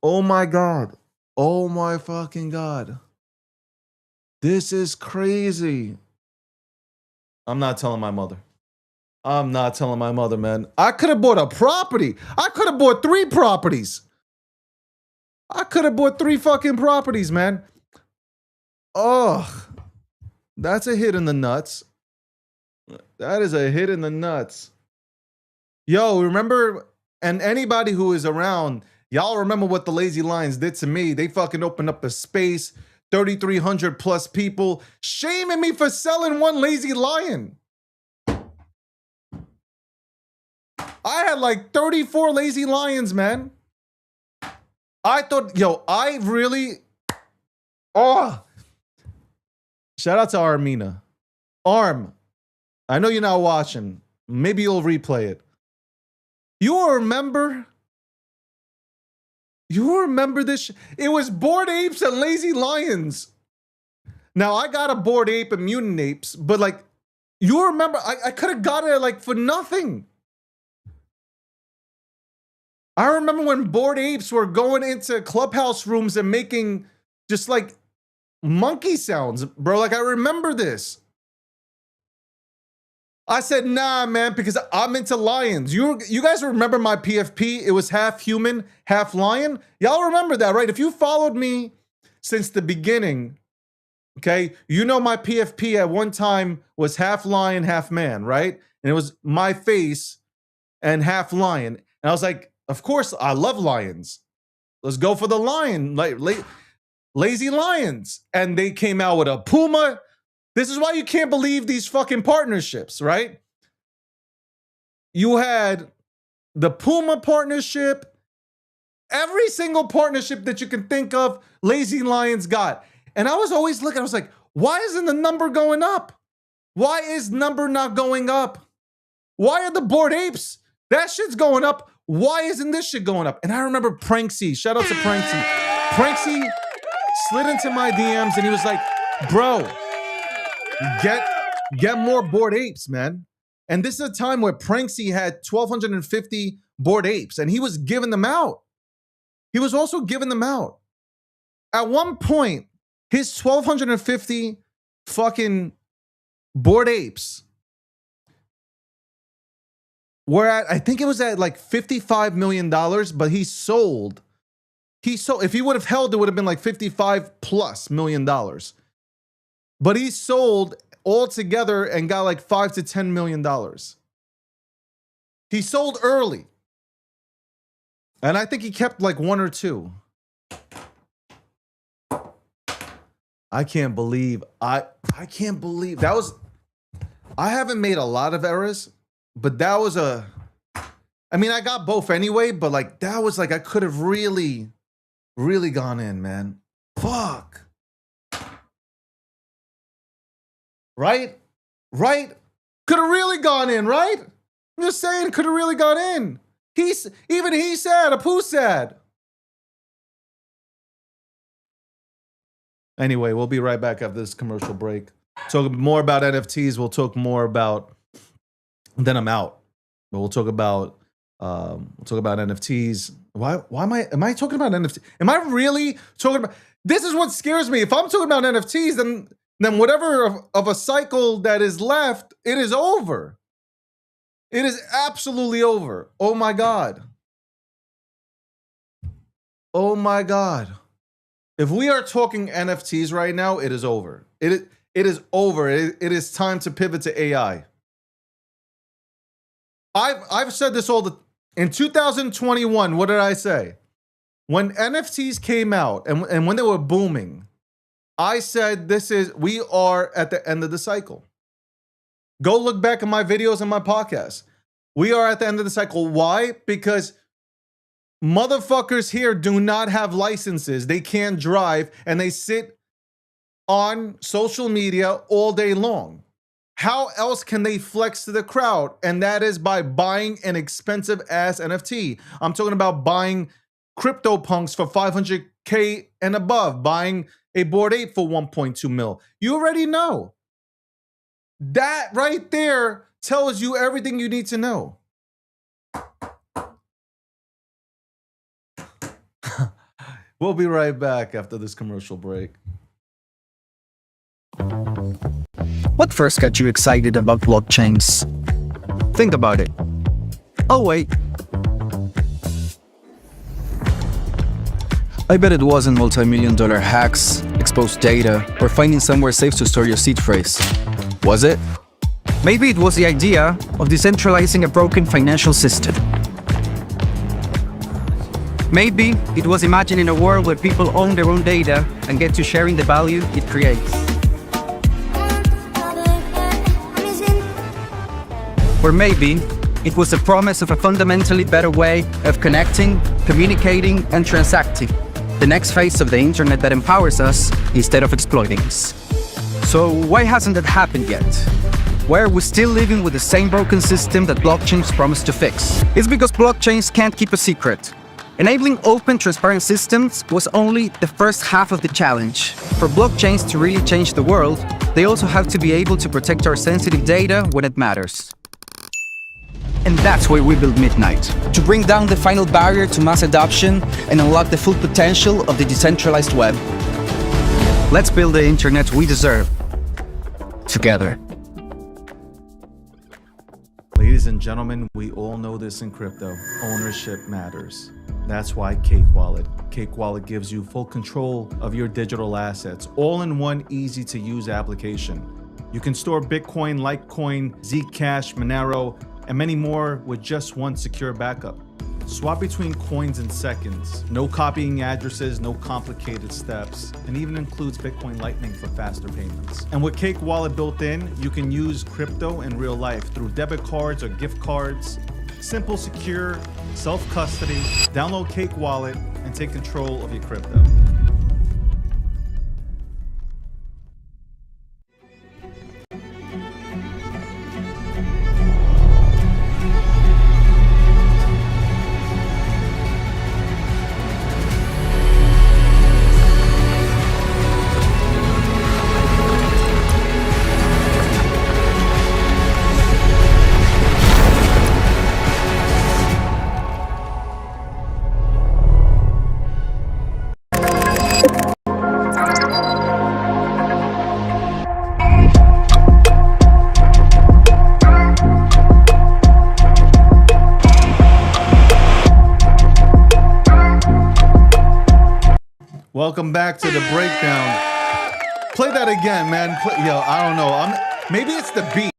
Oh my God. Oh my fucking God. This is crazy. I'm not telling my mother. I'm not telling my mother, man. I could have bought a property. I could have bought 3 properties. I could have bought 3 fucking properties, man. Oh, that's a hit in the nuts. That is a hit in the nuts. Yo, remember, and anybody who is around, y'all remember what the Lazy Lions did to me. They fucking opened up a space, 3,300 plus people, shaming me for selling one Lazy Lion. I had like 34 Lazy Lions, man. I thought, yo, I really, oh. Shout out to Armina. Arm, I know you're not watching. Maybe you'll replay it. You remember this? It was Bored Apes and Lazy Lions. Now, I got a Bored Ape and Mutant Apes, but like, you remember, I could have got it like for nothing. I remember when Bored Apes were going into clubhouse rooms and making just like monkey sounds, bro. Like, I remember this. I said, nah, man, because I'm into lions. You guys remember my PFP? It was half human, half lion. Y'all remember that, right? If you followed me since the beginning, okay, you know my PFP at one time was half lion, half man, right? And it was my face and half lion. And I was like, of course, I love lions. Let's go for the lion, like Lazy Lions. And they came out with a puma. This is why you can't believe these fucking partnerships, right? You had the Puma partnership, every single partnership that you can think of, Lazy Lions got. And I was always looking, I was like, why isn't the number going up? Why is number not going up? Why are the Bored Apes? That shit's going up. Why isn't this shit going up? And I remember Pranksy, shout out to Pranksy. Pranksy slid into my DMs and he was like, bro, get more Bored Apes, man. And this is a time where Pranksy had 1,250 Bored Apes and he was giving them out. He was also giving them out. At one point, his 1,250 fucking Bored Apes were at, I think it was at like $55 million, but he sold, if he would have held, it would have been like $55+ million. But he sold all together and got like $5 to $10 million. He sold early. And I think he kept like 1 or 2. I can't believe, I can't believe, that was, I haven't made a lot of errors, but that was I mean, I got both anyway, but like, that was like, I could have really gone in, man. Fuck. Right? Could have really gone in, right? I'm just saying, could have really gone in. Even he said, Apu said. Anyway, we'll be right back after this commercial break. Talk more about NFTs. We'll talk more about, then I'm out. But we'll talk about NFTs. Why am I talking about NFTs? Am I really talking about, this is what scares me. If I'm talking about NFTs, then whatever of a cycle that is left, it is over. It is absolutely over. Oh my God. Oh my God. If we are talking NFTs right now, it is over. It is over. It is time to pivot to AI. I've said this in 2021, what did I say? When NFTs came out and when they were booming, I said we are at the end of the cycle. Go look back at my videos and my podcast. We are at the end of the cycle. Why? Because motherfuckers here do not have licenses. They can't drive and they sit on social media all day long. How else can they flex to the crowd? And that is by buying an expensive ass NFT. I'm talking about buying CryptoPunks for 500K and above, buying a Bored Ape for 1.2 mil. You already know. That right there tells you everything you need to know. We'll be right back after this commercial break. What first got you excited about blockchains? Think about it. Oh wait. I bet it wasn't multi-million-dollar hacks, exposed data, or finding somewhere safe to store your seed phrase. Was it? Maybe it was the idea of decentralizing a broken financial system. Maybe it was imagining a world where people own their own data and get to sharing the value it creates. Or maybe it was the promise of a fundamentally better way of connecting, communicating, and transacting. The next phase of the internet that empowers us instead of exploiting us. So why hasn't that happened yet? Why are we still living with the same broken system that blockchains promise to fix? It's because blockchains can't keep a secret. Enabling open, transparent systems was only the first half of the challenge. For blockchains to really change the world, they also have to be able to protect our sensitive data when it matters. And that's why we built Midnight, to bring down the final barrier to mass adoption and unlock the full potential of the decentralized web. Let's build the internet we deserve, together. Ladies and gentlemen, we all know this in crypto. Ownership matters. That's why Cake Wallet. Cake Wallet gives you full control of your digital assets, all in one easy-to-use application. You can store Bitcoin, Litecoin, Zcash, Monero, and many more with just one secure backup. Swap between coins in seconds. No copying addresses, no complicated steps, and even includes Bitcoin Lightning for faster payments. And with Cake Wallet built in, you can use crypto in real life through debit cards or gift cards. Simple, secure, self-custody. Download Cake Wallet and take control of your crypto. Welcome back to the breakdown. Play that again, man. Yo, I don't know. Maybe it's the beat.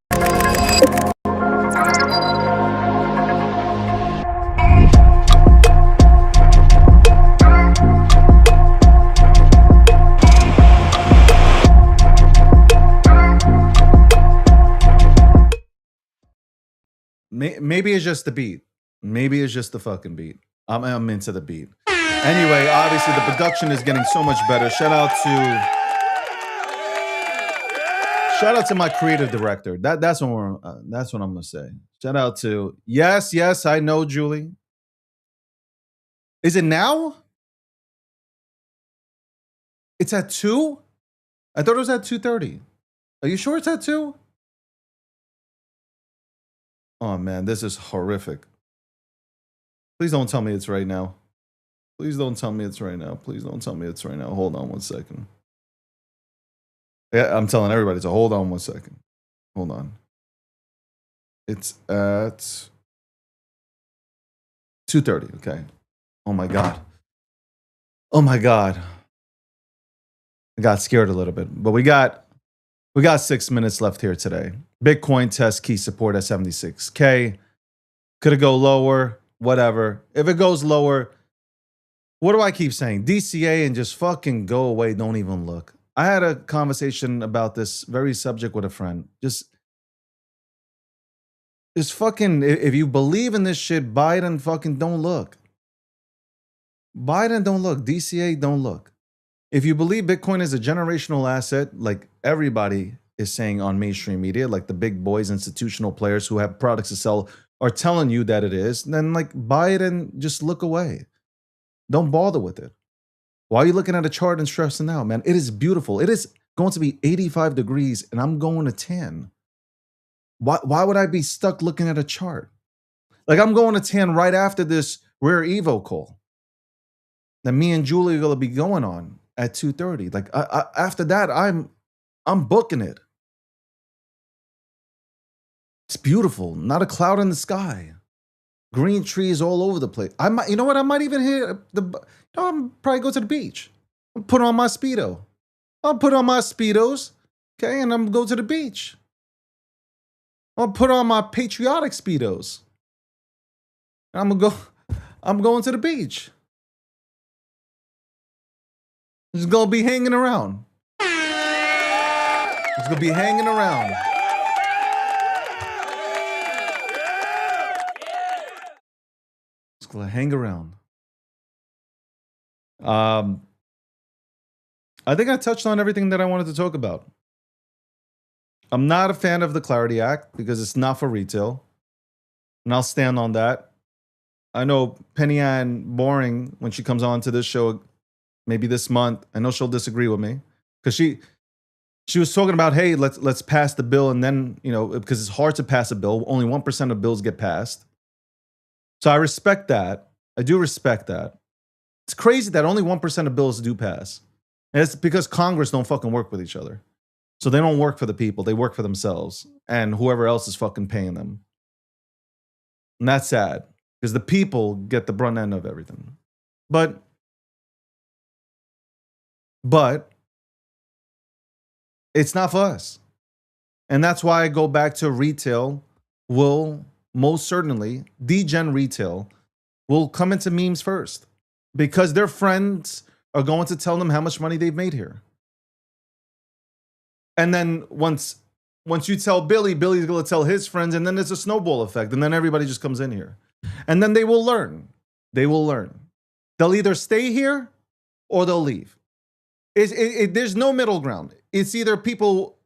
Maybe it's just the beat. Maybe it's just the fucking beat. I'm into the beat. Anyway, obviously the production is getting so much better. Shout out to my creative director. That's what I'm gonna say. Shout out to yes, I know, Julie. Is it now? It's at 2? I thought it was at 2:30. Are you sure it's at 2? Oh man, this is horrific. Please don't tell me it's right now. Please don't tell me it's right now. Please don't tell me it's right now. Hold on one second. Yeah, I'm telling everybody to hold on one second. Hold on. It's at 2:30, okay. Oh my God. Oh my God. I got scared a little bit, but we got 6 minutes left here today. Bitcoin test key support at 76K. Could it go lower? Whatever. If it goes lower, what do I keep saying? DCA and just fucking go away. Don't even look. I had a conversation about this very subject with a friend. Just fucking, if you believe in this shit, Biden fucking don't look. Biden don't look. DCA don't look. If you believe Bitcoin is a generational asset, like everybody is saying on mainstream media, like the big boys, institutional players who have products to sell are telling you that it is, then like buy it and just look away. Don't bother with it. Why are you looking at a chart and stressing out, man? It is beautiful. It is going to be 85 degrees and I'm going to tan. Why would I be stuck looking at a chart? Like I'm going to tan right after this Rare Evo call that me and Julie are going to be going on at 2:30. Like after that, I'm booking it. It's beautiful. Not a cloud in the sky. Green trees all over the place. I might, you know what? I might even hit I'm probably go to the beach. I'll put on my Speedo. I'll put on my Speedos, okay, and I'm gonna go to the beach. I'll put on my patriotic Speedos. I'm going to the beach. Just gonna be hanging around. Just gonna be hanging around. Just gonna hang around. I think I touched on everything that I wanted to talk about. I'm not a fan of the Clarity Act because it's not for retail. And I'll stand on that. I know Penny Ann Boring, when she comes on to this show, maybe this month, I know she'll disagree with me. Because she was talking about, hey, let's pass the bill. And then, you know, because it's hard to pass a bill. Only 1% of bills get passed. So I respect that. I do respect that. It's crazy that only 1% of bills do pass. And it's because Congress don't fucking work with each other. So they don't work for the people. They work for themselves and whoever else is fucking paying them. And that's sad because the people get the brunt end of everything. But it's not for us. And that's why I go back to retail will most certainly, degen retail will come into memes first because their friends are going to tell them how much money they've made here. And then once you tell Billy, Billy's going to tell his friends, and then there's a snowball effect, and then everybody just comes in here. And then they will learn. They will learn. They'll either stay here or they'll leave. There's no middle ground. It's either people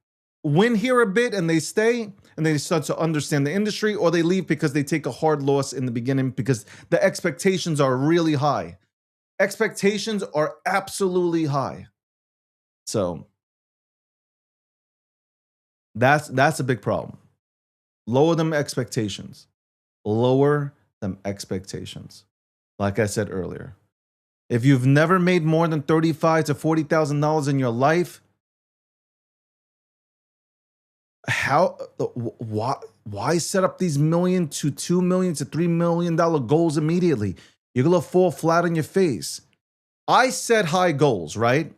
win here a bit and they stay and they start to understand the industry, or they leave because they take a hard loss in the beginning because the expectations are really high. Expectations are absolutely high. So that's a big problem. Lower them expectations. Lower them expectations. Like I said earlier, if you've never made more than $35,000 to $40,000 in your life, why set up these $1 million to $2 million to $3 million goals immediately? You're gonna fall flat on your face. I set high goals, right?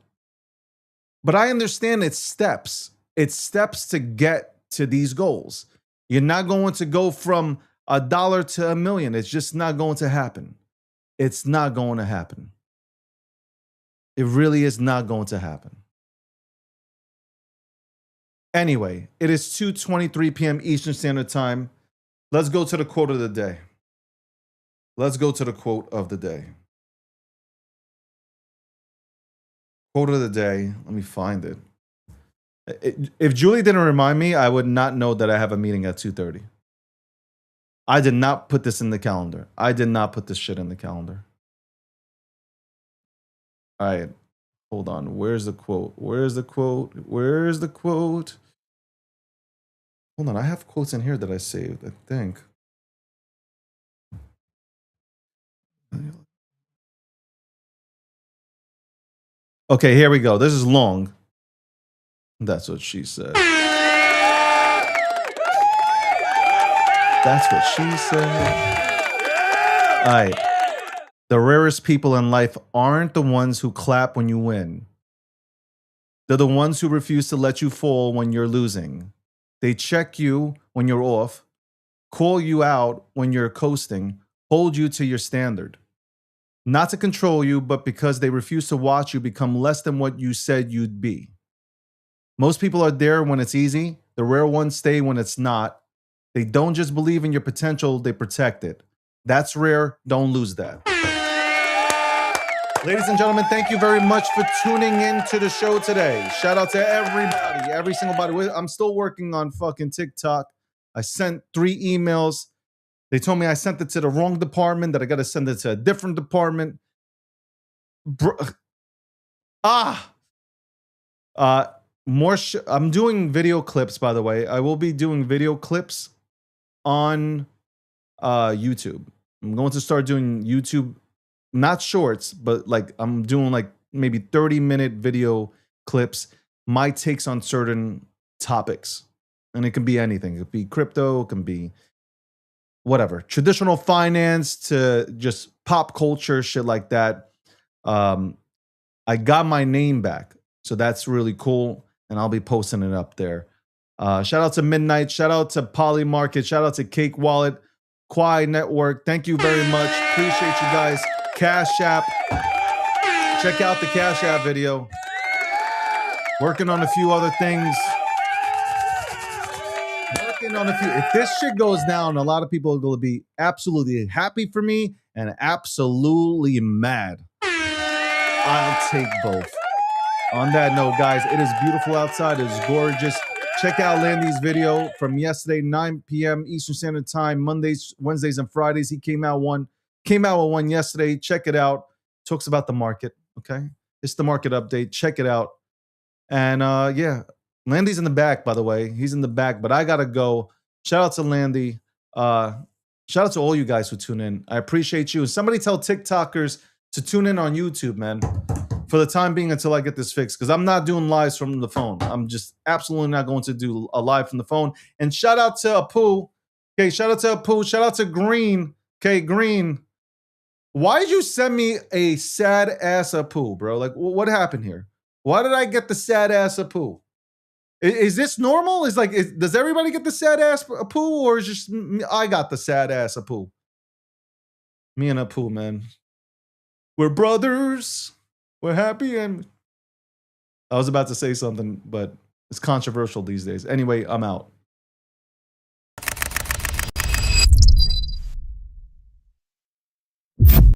But I understand it's steps. It's steps to get to these goals. You're not going to go from $1 to $1 million. It's just not going to happen. It's not going to happen. It really is not going to happen. Anyway, it is 2:23 p.m. Eastern Standard Time. Let's go to the quote of the day. Let's go to the quote of the day. Quote of the day. Let me find it. If Julie didn't remind me, I would not know that I have a meeting at 2:30. I did not put this in the calendar. I did not put this shit in the calendar. All right. Hold on. Where's the quote? Where's the quote? Where's the quote? Hold on. I have quotes in here that I saved, I think. Okay, here we go. This is long. That's what she said. That's what she said. All right. The rarest people in life aren't the ones who clap when you win. They're the ones who refuse to let you fall when you're losing. They check you when you're off, call you out when you're coasting, hold you to your standard. Not to control you, but because they refuse to watch you become less than what you said you'd be. Most people are there when it's easy. The rare ones stay when it's not. They don't just believe in your potential, they protect it. That's rare. Don't lose that. Ladies and gentlemen, thank you very much for tuning in to the show today. Shout out to everybody, every single body. I'm still working on fucking TikTok. I sent 3 emails. They told me I sent it to the wrong department, that I got to send it to a different department. I'm doing video clips, by the way. I will be doing video clips on YouTube. I'm going to start doing YouTube, not shorts, but like I'm doing like maybe 30-minute video clips, my takes on certain topics. And it can be anything. It could be crypto, it can be whatever, traditional finance to just pop culture, shit like that. I got my name back, so that's really cool, and I'll be posting it up there. Shout out to Midnight, shout out to Poly Market, shout out to Cake Wallet, Quai Network. Thank you very much. Appreciate you guys. Cash App. Check out the Cash App video. Working on a few other things. If this shit goes down, a lot of people are going to be absolutely happy for me and absolutely mad. I'll take both. On that note, guys, it is beautiful outside. It is gorgeous. Check out Landy's video from yesterday, 9 p.m. Eastern Standard Time, Mondays, Wednesdays, and Fridays. He came out with one yesterday. Check it out. Talks about the market. Okay, it's the market update. Check it out. And yeah, Landy's in the back, by the way. He's in the back, but I gotta go. Shout out to Landy. Shout out to all you guys who tune in. I appreciate you. Somebody tell TikTokers to tune in on YouTube, man, for the time being until I get this fixed, because I'm not doing lives from the phone. I'm just absolutely not going to do a live from the phone. And shout out to Apu. Okay, shout out to Apu. Shout out to Green. Okay, Green. Why did you send me a sad ass Apu, bro? Like, what happened here? Why did I get the sad ass Apu? Is this normal? Does everybody get the sad ass Apu, or is just I got the sad ass Apu? Me and Apu, man. We're brothers. We're happy. And I was about to say something, but it's controversial these days. Anyway, I'm out.